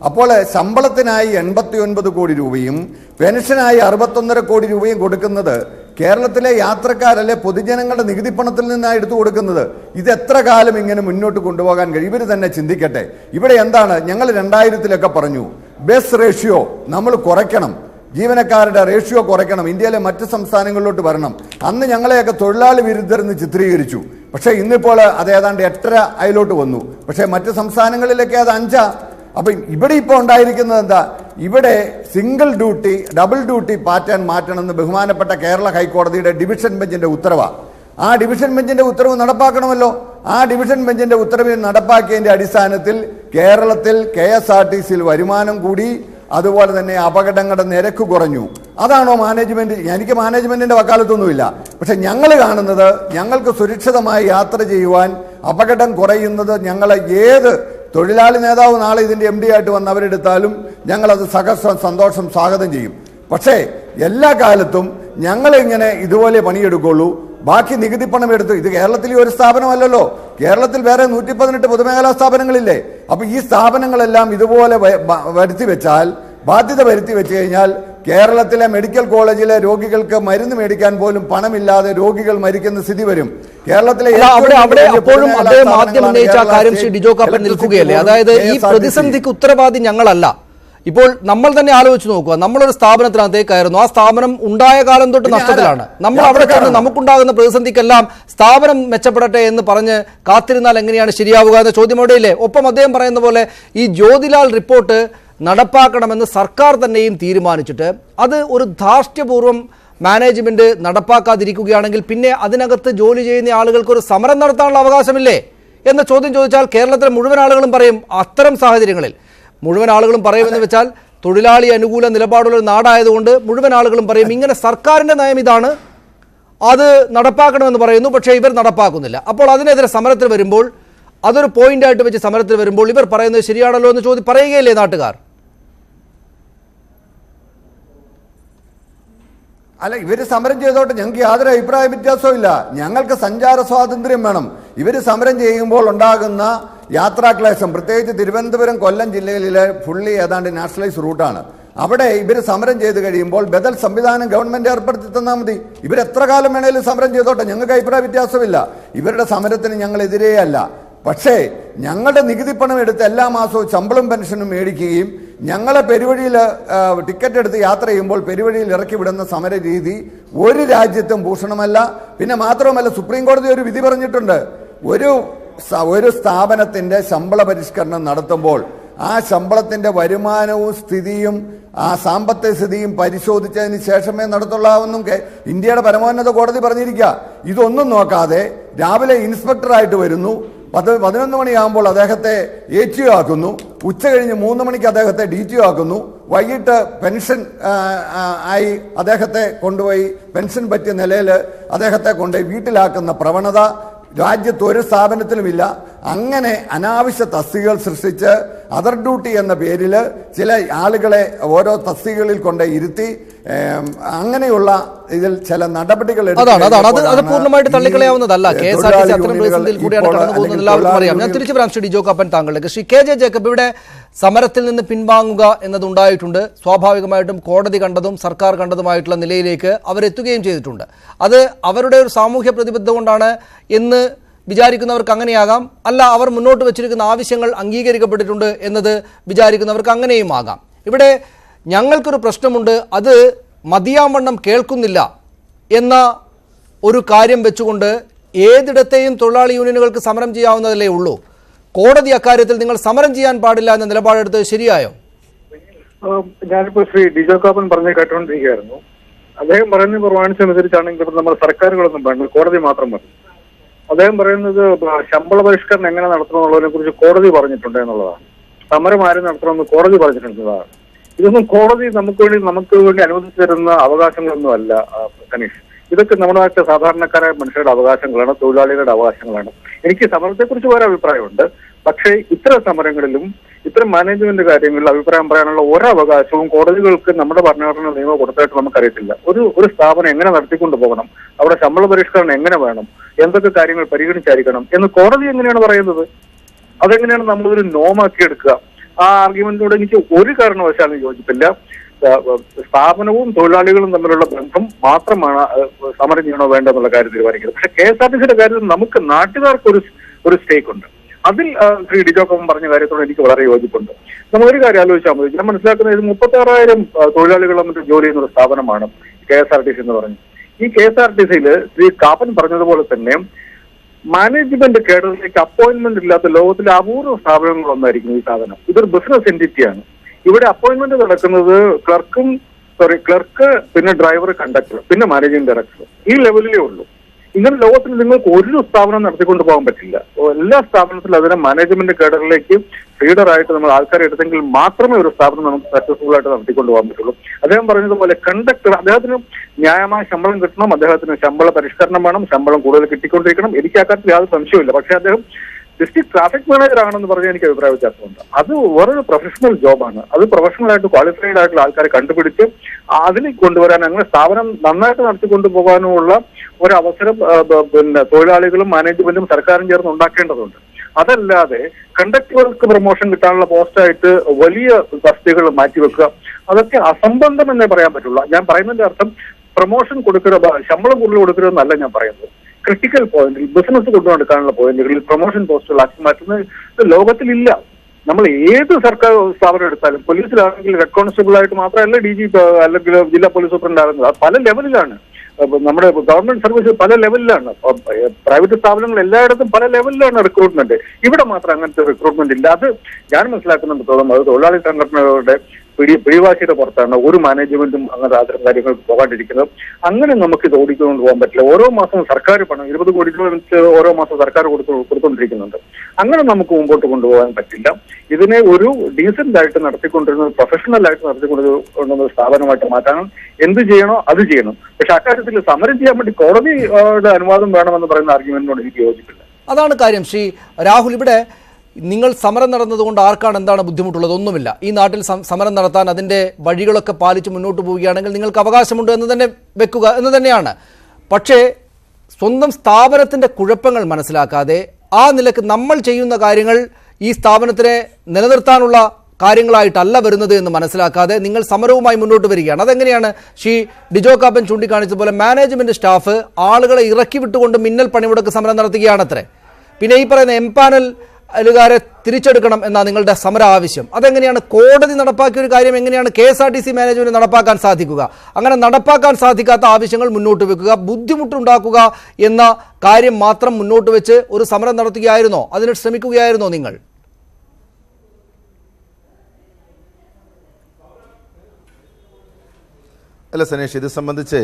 അപ്പോൾ ശമ്പളത്തിനായി 89 കോടി രൂപയും പെൻഷനായി 61.5 കോടി രൂപയും കൊടുക്കുന്നത് കേരളത്തിലെ യാത്രക്കാരല്ലേ, പൊതുജനങ്ങളുടെ നികുതി പണത്തിൽ നിന്നാണ് എടുത്തു കൊടുക്കുന്നത്. ഇത് എത്ര കാലം ഇങ്ങനെ മുന്നോട്ട് കൊണ്ടുപോകാൻ കഴിയും? ഇവർ തന്നെ ചിന്തിക്കട്ടെ. ഇവിടെ എന്താണ്, ഞങ്ങൾ 2000-ലൊക്കെ പറഞ്ഞു ബസ് റേഷ്യോ നമ്മൾ കുറയ്ക്കണം, ജീവനക്കാരുടെ റേഷ്യോ കുറയ്ക്കണം, ഇന്ത്യയിലെ മറ്റ് സംസ്ഥാനങ്ങളിലോട്ട് വരണം. അന്ന് ഞങ്ങളെയൊക്കെ തൊഴിലാളി വിരുദ്ധരെന്ന് ചിത്രീകരിച്ചു. പക്ഷേ ഇന്നിപ്പോൾ അത് ഏതാണ്ട് 8.5 അതിലോട്ട് വന്നു. പക്ഷേ മറ്റ് സംസ്ഥാനങ്ങളിലൊക്കെ അത് 5. അപ്പം ഇവിടെ ഇപ്പോൾ ഉണ്ടായിരിക്കുന്നത് എന്താ? ഇവിടെ single duty double duty pattern മാറ്റണമെന്ന് ബഹുമാനപ്പെട്ട കേരള ഹൈക്കോടതിയുടെ ഡിവിഷൻ ബെഞ്ചിന്റെ ഉത്തരവാണ്. ആ ഡിവിഷൻ ബെഞ്ചിന്റെ ഉത്തരവ് നടപ്പാക്കണമല്ലോ. ആ ഡിവിഷൻ ബെഞ്ചിന്റെ ഉത്തരവ് നടപ്പാക്കിയതിന്റെ അടിസ്ഥാനത്തിൽ കേരളത്തിൽ KSRTCയിൽ വരുമാനം കൂടി, അതുപോലെ തന്നെ അപകടങ്ങളുടെ നിരക്ക് കുറഞ്ഞു. അതാണോ മാനേജ്മെന്റ്? എനിക്ക് മാനേജ്മെന്റിന്റെ വക്കാലത്തൊന്നുമില്ല. പക്ഷെ ഞങ്ങൾ കാണുന്നത്, ഞങ്ങൾക്ക് സുരക്ഷിതമായി യാത്ര ചെയ്യുവാൻ അപകടം കുറയുന്നത് ഞങ്ങളെ ഏത് തൊഴിലാളി നേതാവ് നാളെ ഇതിന്റെ MD ആയിട്ട് വന്ന് അവരെടുത്താലും ഞങ്ങളത് സന്തോഷം സ്വാഗതം ചെയ്യും. പക്ഷേ എല്ലാ കാലത്തും ഞങ്ങളിങ്ങനെ ഇതുപോലെ പണിയെടുക്കുള്ളൂ. ബാക്കി നികുതി പണം എടുത്തു. ഇത് കേരളത്തിലെ ഒരു സ്ഥാപനമല്ലല്ലോ, കേരളത്തിൽ വേറെ 118 പൊതുമേഖലാ സ്ഥാപനങ്ങളില്ലേ? അപ്പൊ ഈ സ്ഥാപനങ്ങളെല്ലാം ഇതുപോലെ വരുത്തി വെച്ചാൽ, ബാധ്യത വരുത്തി വെച്ച് കഴിഞ്ഞാൽ കേരളത്തിലെ മെഡിക്കൽ കോളേജിലെ രോഗികൾക്ക് മരുന്ന് മേടിക്കാൻ പോലും പണമില്ലാതെ രോഗികൾ മരിക്കുന്ന സ്ഥിതി വരും. കേരളത്തിലെ അപ്പോഴും അദ്ദേഹം ആദ്യം ഉന്നയിച്ച കാര്യം ശ്രീ ഡിജോ കാപ്പൻ നിൽക്കുകയല്ലേ? അതായത് ഈ പ്രതിസന്ധിക്ക് ഉത്തരവാദി ഞങ്ങളല്ല. ഇപ്പോൾ നമ്മൾ തന്നെ ആലോചിച്ച് നോക്കുക, നമ്മളൊരു സ്ഥാപനത്തിനകത്തേക്ക് കയറുന്നു, ആ സ്ഥാപനം ഉണ്ടായ കാലം തൊട്ട് നഷ്ടത്തിലാണ്. നമ്മൾ അവിടെ ചെന്ന് നമുക്കുണ്ടാകുന്ന പ്രതിസന്ധിക്കെല്ലാം സ്ഥാപനം മെച്ചപ്പെടട്ടെ എന്ന് പറഞ്ഞ് കാത്തിരുന്നാൽ എങ്ങനെയാണ് ശരിയാവുക എന്ന ചോദ്യം അവിടെയില്ലേ? ഒപ്പം അദ്ദേഹം പറയുന്ന പോലെ ഈ ജ്യോതിലാൽ റിപ്പോർട്ട് നടപ്പാക്കണമെന്ന് സർക്കാർ തന്നെയും തീരുമാനിച്ചിട്ട് അത് ഒരു ധാർഷ്ട്യപൂർവ്വം മാനേജ്മെന്റ് നടപ്പാക്കാതിരിക്കുകയാണെങ്കിൽ പിന്നെ അതിനകത്ത് ജോലി ചെയ്യുന്ന ആളുകൾക്ക് ഒരു സമരം നടത്താനുള്ള അവകാശമില്ലേ എന്ന ചോദ്യം ചോദിച്ചാൽ കേരളത്തിലെ മുഴുവൻ ആളുകളും പറയും. അത്തരം സാഹചര്യങ്ങളിൽ മുഴുവൻ ആളുകളും പറയുമെന്ന് വെച്ചാൽ തൊഴിലാളി അനുകൂല നിലപാടുള്ള ഒരു നാടായതുകൊണ്ട് മുഴുവൻ ആളുകളും പറയും ഇങ്ങനെ സർക്കാരിൻ്റെ നയം ഇതാണ്, അത് നടപ്പാക്കണമെന്ന് പറയുന്നു, പക്ഷേ ഇവർ നടപ്പാക്കുന്നില്ല. അപ്പോൾ അതിനെതിരെ സമരത്തിൽ വരുമ്പോൾ, അതൊരു പോയിന്റായിട്ട് വെച്ച് സമരത്തിൽ വരുമ്പോൾ ഇവർ പറയുന്നത് ശരിയാണല്ലോ എന്ന് പറയുകയില്ലേ നാട്ടുകാർ? അല്ല, ഇവര് സമരം ചെയ്തോട്ടെ, ഞങ്ങൾക്ക് യാതൊരു അഭിപ്രായ വ്യത്യാസവും ഇല്ല. ഞങ്ങൾക്ക് സഞ്ചാര സ്വാതന്ത്ര്യം വേണം. ഇവര് സമരം ചെയ്യുമ്പോൾ ഉണ്ടാകുന്ന യാത്രാക്ലേശം, പ്രത്യേകിച്ച് തിരുവനന്തപുരം കൊല്ലം ജില്ലയിലെ ഫുള്ളി ഏതാണ്ട് നാഷണലൈസ് റൂട്ടാണ്. അവിടെ ഇവർ സമരം ചെയ്ത് കഴിയുമ്പോൾ ബദൽ സംവിധാനം ഗവൺമെന്റ് ഏർപ്പെടുത്തി തന്നാൽ മതി. ഇവരെത്ര കാലം വേണേലും സമരം ചെയ്തോട്ടെ, ഞങ്ങൾക്ക് അഭിപ്രായ വ്യത്യാസമില്ല. ഇവരുടെ സമരത്തിന് ഞങ്ങളെതിരേ അല്ല. പക്ഷേ ഞങ്ങളുടെ നികുതി പണം എടുത്ത് എല്ലാ മാസവും ശമ്പളം പെൻഷനും മേടിക്കുകയും ഞങ്ങളെ പെരുവഴിയിൽ ടിക്കറ്റ് എടുത്ത് യാത്ര ചെയ്യുമ്പോൾ പെരുവഴിയിൽ ഇറക്കി വിടുന്ന സമര രീതി ഒരു രാജ്യത്തും ഭൂഷണമല്ല. പിന്നെ മാത്രവുമല്ല, സുപ്രീം കോടതി ഒരു വിധി പറഞ്ഞിട്ടുണ്ട്, ഒരു സ്ഥാപനത്തിന്റെ ശമ്പള പരിഷ്കരണം നടത്തുമ്പോൾ ആ ശമ്പളത്തിന്റെ വരുമാനവും സ്ഥിതിയും ആ സാമ്പത്തിക സ്ഥിതിയും പരിശോധിച്ചതിന് ശേഷമേ നടത്തുള്ളാവെന്നും ഇന്ത്യയുടെ പരമോന്നത കോടതി പറഞ്ഞിരിക്കുക. ഇതൊന്നും നോക്കാതെ രാവിലെ ഇൻസ്പെക്ടറായിട്ട് വരുന്നു, 11 മണിയാകുമ്പോൾ അദ്ദേഹത്തെ ATO ആക്കുന്നു, ഉച്ച കഴിഞ്ഞ് 3 മണിക്ക് അദ്ദേഹത്തെ DTO ആക്കുന്നു, വൈകിട്ട് പെൻഷൻ ആയി അദ്ദേഹത്തെ കൊണ്ടുപോയി പെൻഷൻ പറ്റിയ നിലയിൽ അദ്ദേഹത്തെ കൊണ്ടുപോയി വീട്ടിലാക്കുന്ന പ്രവണത രാജ്യത്ത് ഒരു സ്ഥാപനത്തിലുമില്ല. അങ്ങനെ അനാവശ്യ തസ്തികകൾ സൃഷ്ടിച്ച് അതർ ഡ്യൂട്ടി എന്ന പേരിൽ ചില ആളുകളെ ഓരോ തസ്തികകളിൽ കൊണ്ട് ഇരുത്തി അങ്ങനെയുള്ള ഇതിൽ ചില നടപടികൾ അത് പൂർണ്ണമായിട്ട് തള്ളിക്കളയാവുന്നതല്ല. KSRTC അത്തരം പ്രതിസന്ധിയിൽ കൂടിയാണ് കടന്നു പോകുന്നത് എല്ലാവർക്കും അറിയാം. ഞാൻ തിരിച്ചു വരാം ശ്രീ ഡിജോ കാപ്പൻ താങ്കളിലേക്ക്. ശ്രീ KJ ജേക്കബ്, ഇവിടെ സമരത്തിൽ നിന്ന് പിൻവാങ്ങുക എന്നതുണ്ടായിട്ടുണ്ട്. സ്വാഭാവികമായിട്ടും കോടതി കണ്ടതും സർക്കാർ കണ്ടതുമായിട്ടുള്ള നിലയിലേക്ക് അവരെത്തുകയും ചെയ്തിട്ടുണ്ട്. അത് അവരുടെ ഒരു സാമൂഹ്യ പ്രതിബദ്ധത കൊണ്ടാണ് എന്ന് വിചാരിക്കുന്നവർക്ക് അങ്ങനെയാകാം, അല്ല അവർ മുന്നോട്ട് വെച്ചിരിക്കുന്ന ആവശ്യങ്ങൾ അംഗീകരിക്കപ്പെട്ടിട്ടുണ്ട് എന്നത് വിചാരിക്കുന്നവർക്ക് അങ്ങനെയും ആകാം. ഇവിടെ ഞങ്ങൾക്കൊരു പ്രശ്നമുണ്ട്, അത് മതിയാവണ്ണം കേൾക്കുന്നില്ല എന്ന ഒരു കാര്യം വെച്ചുകൊണ്ട് ഏതിടത്തെയും തൊഴിലാളി യൂണിയനുകൾക്ക് സമരം ചെയ്യാവുന്നതല്ലേ ഉള്ളൂ. കോടതി അക്കാര്യത്തിൽ നിങ്ങൾ സമരം ചെയ്യാൻ പാടില്ല എന്ന നിലപാടെടുത്തത് ശരിയായോ? ഞാനിപ്പോ ശ്രീ ഡിജോ കാപ്പൻ പറഞ്ഞ് കേട്ടുകൊണ്ടിരിക്കുകയായിരുന്നു. അദ്ദേഹം പറയുന്നത് പ്രമാണിച്ചനുസരിച്ചാണെങ്കിൽ ഇപ്പം നമ്മൾ സർക്കാരുകളൊന്നും വേണ്ട, കോടതി മാത്രം മതി. അദ്ദേഹം പറയുന്നത് ശമ്പള പരിഷ്കരണം എങ്ങനെ നടത്തണമെന്നുള്ളതിനെ കുറിച്ച് കോടതി പറഞ്ഞിട്ടുണ്ട് എന്നുള്ളതാണ്. സമരം ആരും നടത്തണമെന്ന് കോടതി പറഞ്ഞിട്ടുള്ളതാണ്. ഇതൊന്നും കോടതി നമുക്ക് വേണ്ടി അനുവദിച്ചു തരുന്ന അവകാശങ്ങളൊന്നും അല്ല സനീഷ്. ഇതൊക്കെ നമ്മുടെ നാട്ടിലെ സാധാരണക്കാരായ മനുഷ്യരുടെ അവകാശങ്ങളാണ്, തൊഴിലാളികളുടെ അവകാശങ്ങളാണ്. എനിക്ക് സമരത്തെക്കുറിച്ച് വേറെ അഭിപ്രായമുണ്ട്. പക്ഷേ ഇത്തരം സമരങ്ങളിലും ഇത്തരം മാനേജ്മെന്റ് കാര്യങ്ങളിൽ അഭിപ്രായം പറയാനുള്ള ഒരവകാശവും കോടതികൾക്ക് നമ്മുടെ ഭരണഘടന നിയമം കൊടുത്തായിട്ട് നമുക്കറിയത്തില്ല. ഒരു സ്ഥാപനം എങ്ങനെ നടത്തിക്കൊണ്ടു പോകണം, അവിടെ ശമ്പള പരിഷ്കരണം എങ്ങനെ വേണം, എന്തൊക്കെ കാര്യങ്ങൾ പരിഗണിച്ചായിരിക്കണം എന്ന് കോടതി എങ്ങനെയാണ് പറയുന്നത്? അതെങ്ങനെയാണ് നമ്മളൊരു നോമാക്കി എടുക്കുക? ആ ആർഗ്യുമെന്റിനോട് എനിക്ക് ഒരു കാരണവശാലും യോജിപ്പില്ല. സ്ഥാപനവും തൊഴിലാളികളും തമ്മിലുള്ള ബന്ധം മാത്രമാണ് സമരം ചെയ്യണോ വേണ്ടോ എന്നുള്ള കാര്യം തീരുമാനിക്കുന്നത്. പക്ഷെ KSRTCയുടെ കാര്യത്തിൽ നമുക്ക് നാട്ടുകാർക്ക് ഒരു സ്റ്റേക്ക് ഉണ്ട്. അതിൽ ശ്രീ ഡിജോ കാപ്പൻ പറഞ്ഞ കാര്യത്തോട് എനിക്ക് വളരെ യോജിപ്പുണ്ട്. നമ്മളൊരു കാര്യം ആലോചിച്ചാൽ മതി. ഞാൻ മനസ്സിലാക്കുന്നത് 36,000 തൊഴിലാളികൾ തമ്മിൽ ജോലി ചെയ്യുന്ന ഒരു സ്ഥാപനമാണ് KSRTC എന്ന് പറഞ്ഞു. ഈ KSRTCയിൽ ശ്രീ കാപ്പൻ പറഞ്ഞതുപോലെ തന്നെ മാനേജ്മെന്റ് കേഡറിലേക്ക് അപ്പോയിന്റ്മെന്റ് ഇല്ലാത്ത ലോകത്തിലെ അപൂർവ സ്ഥാപനങ്ങളൊന്നായിരിക്കും ഈ സ്ഥാപനം. ഇതൊരു ബിസിനസ് എന്റിറ്റിയാണ്. ഇവിടെ അപ്പോയിന്റ്മെന്റ് നടക്കുന്നത് ക്ലർക്ക്, പിന്നെ ഡ്രൈവർ, കണ്ടക്ടർ, പിന്നെ മാനേജിംഗ് ഡയറക്ടർ, ഈ ലെവലിലേ ഉള്ളൂ. ഇങ്ങനെ ലോകത്തിൽ നിങ്ങൾക്ക് ഒരു സ്ഥാപനം നടത്തിക്കൊണ്ട് പോകാൻ പറ്റില്ല. എല്ലാ സ്ഥാപനത്തിലും അതിനെ മാനേജ്മെന്റ് കേഡറിലേക്ക് ഫീഡറായിട്ട് നമ്മൾ ആൾക്കാരെ എടുത്തെങ്കിൽ മാത്രമേ ഒരു സ്ഥാപനം നമുക്ക് സക്സസ്ഫുൾ ആയിട്ട് നടത്തിക്കൊണ്ട് പോകാൻ പറ്റുള്ളൂ. അദ്ദേഹം പറഞ്ഞതുപോലെ കണ്ടക്ടർ, അദ്ദേഹത്തിന് ന്യായമായ ശമ്പളം കിട്ടണം, അദ്ദേഹത്തിന് ശമ്പള പരിഷ്കരണം വേണം, ശമ്പളം കൂടുതൽ കിട്ടിക്കൊണ്ടിരിക്കണം. എനിക്ക് ആ കാര്യത്തിൽ യാതൊരു സംശയമില്ല. പക്ഷേ അദ്ദേഹം ഡിസ്ട്രിക്ട് ട്രാഫിക് മാനേജർ ആണെന്ന് പറഞ്ഞാൽ എനിക്ക് അഭിപ്രായ വ്യത്യാസമുണ്ട്. അത് വേറൊരു പ്രൊഫഷണൽ ജോബാണ്. അത് പ്രൊഫഷണലായിട്ട് ക്വാളിഫൈഡ് ആയിട്ടുള്ള ആൾക്കാരെ കണ്ടുപിടിച്ച് അതിലേക്ക് കൊണ്ടുവരാൻ, അങ്ങനെ സ്ഥാപനം നന്നായിട്ട് നടത്തിക്കൊണ്ടു പോകാനുമുള്ള ഒരു അവസരം പിന്നെ തൊഴിലാളികളും മാനേജ്മെന്റും സർക്കാരും ചേർന്ന് ഉണ്ടാക്കേണ്ടതുണ്ട്. അതല്ലാതെ കണ്ടക്ടർക്ക് പ്രൊമോഷൻ കിട്ടാനുള്ള പോസ്റ്റായിട്ട് വലിയ തസ്തികകൾ മാറ്റിവെക്കുക, അതൊക്കെ അസംബന്ധം എന്നേ പറയാൻ പറ്റുള്ളൂ. ഞാൻ പറയുന്നതിന്റെ അർത്ഥം പ്രൊമോഷൻ കൊടുക്കരുത്, ശമ്പളം കൂടുതൽ കൊടുക്കരുതെന്നല്ല ഞാൻ പറയുന്നത്. ക്രിട്ടിക്കൽ പോയിന്റിൽ ബിസിനസ് കൊണ്ടുനടക്കാനുള്ള പോയിന്റുകളിൽ പ്രൊമോഷൻ പോസ്റ്റുകളാക്കി മാറ്റുന്നത് ലോകത്തിലില്ല. നമ്മൾ ഏത് സർക്കാർ സ്ഥാപനം എടുത്താലും, പോലീസിലാണെങ്കിൽ ഹെഡ് കോൺസ്റ്റബിൾ ആയിട്ട് മാത്രമല്ല DGP അല്ലെങ്കിൽ ജില്ലാ പോലീസ് സൂപ്രണ്ട് ആകുന്നത്. അത് പല ലെവലിലാണ്. നമ്മുടെ ഗവൺമെന്റ് സർവീസ് പല ലെവലിലാണ്. പ്രൈവറ്റ് സ്ഥാപനങ്ങൾ എല്ലായിടത്തും പല ലെവലിലാണ് റിക്രൂട്ട്മെന്റ്. ഇവിടെ മാത്രം അങ്ങനത്തെ റിക്രൂട്ട്മെന്റ് ഇല്ല. അത് ഞാൻ മനസ്സിലാക്കുന്നുണ്ടത്തോളം അത് തൊഴിലാളി സംഘടനകളുടെ പിടിവാശിയുടെ പുറത്താണ് ഒരു മാനേജ്മെന്റും അങ്ങനെ അത്തരം കാര്യങ്ങൾക്ക് പോകാണ്ടിരിക്കുന്നത്. അങ്ങനെ നമുക്ക് ഇത് ഓടിക്കൊണ്ട് പോകാൻ പറ്റില്ല. ഓരോ മാസവും സർക്കാർ പണം 20 കോടി രൂപ വെച്ച് ഓരോ മാസം സർക്കാർ കൊടുത്തുകൊണ്ടിരിക്കുന്നുണ്ട്. അങ്ങനെ നമുക്ക് മുമ്പോട്ട് കൊണ്ടുപോകാൻ പറ്റില്ല. ഇതിനെ ഒരു ഡീസന്റ് ആയിട്ട് നടത്തിക്കൊണ്ടിരുന്നത്, പ്രൊഫഷണൽ ആയിട്ട് നടത്തിക്കൊണ്ടിരുന്ന സ്ഥാപനമായിട്ട് മാറ്റാനും എന്ത് ചെയ്യണോ അത് ചെയ്യണം. പക്ഷെ അക്കാര്യത്തിൽ സമരം ചെയ്യാൻ വേണ്ടി കോടതിയുടെ അനുവാദം വേണമെന്ന് പറയുന്ന ആർഗ്യുമെന്റിനോട് എനിക്ക് യോജിപ്പില്ല. അതാണ് കാര്യം. ശ്രീ രാഹുൽ, ഇവിടെ നിങ്ങൾ സമരം നടന്നതുകൊണ്ട് ആർക്കാണ് എന്താണ് ബുദ്ധിമുട്ടുള്ളത്? ഒന്നുമില്ല. ഈ നാട്ടിൽ സമരം നടത്താൻ അതിൻ്റെ വഴികളൊക്കെ പാലിച്ച് മുന്നോട്ട് പോവുകയാണെങ്കിൽ നിങ്ങൾക്ക് അവകാശമുണ്ട് എന്ന് തന്നെ വെക്കുക എന്ന് തന്നെയാണ്. പക്ഷേ സ്വന്തം സ്ഥാപനത്തിൻ്റെ കുഴപ്പങ്ങൾ മനസ്സിലാക്കാതെ ആ നിലക്ക് നമ്മൾ ചെയ്യുന്ന കാര്യങ്ങൾ ഈ സ്ഥാപനത്തിനെ നിലനിർത്താനുള്ള കാര്യങ്ങളായിട്ടല്ല വരുന്നത് എന്ന് മനസ്സിലാക്കാതെ നിങ്ങൾ സമരവുമായി മുന്നോട്ട് വരികയാണ്. അതെങ്ങനെയാണ് ശ്രീ ഡിജോ കാപ്പൻ ചൂണ്ടിക്കാണിച്ചതുപോലെ മാനേജ്മെന്റ് സ്റ്റാഫ് ആളുകളെ ഇറക്കി വിട്ടുകൊണ്ട് മിന്നൽ പണിമുടക്ക് സമരം നടത്തുകയാണത്രേ. പിന്നെ ഈ പറയുന്ന എംപാനലുകാരെ തിരിച്ചെടുക്കണം എന്നാണ് നിങ്ങളുടെ സമര ആവശ്യം. അതെങ്ങനെയാണ് കോടതി നടപ്പാക്കിയ ഒരു കാര്യം എങ്ങനെയാണ് KSRTC മാനേജ്മെന്റ് നടപ്പാക്കാൻ സാധിക്കുക? അങ്ങനെ നടപ്പാക്കാൻ സാധിക്കാത്ത ആവശ്യങ്ങൾ മുന്നോട്ട് വെക്കുക, ബുദ്ധിമുട്ടുണ്ടാക്കുക എന്ന കാര്യം മാത്രം മുന്നോട്ട് വെച്ച് ഒരു സമരം നടത്തുകയായിരുന്നോ? അതിന് ശ്രമിക്കുകയായിരുന്നോ നിങ്ങൾ? അല്ല സനേഷ്, ഇത് സംബന്ധിച്ച്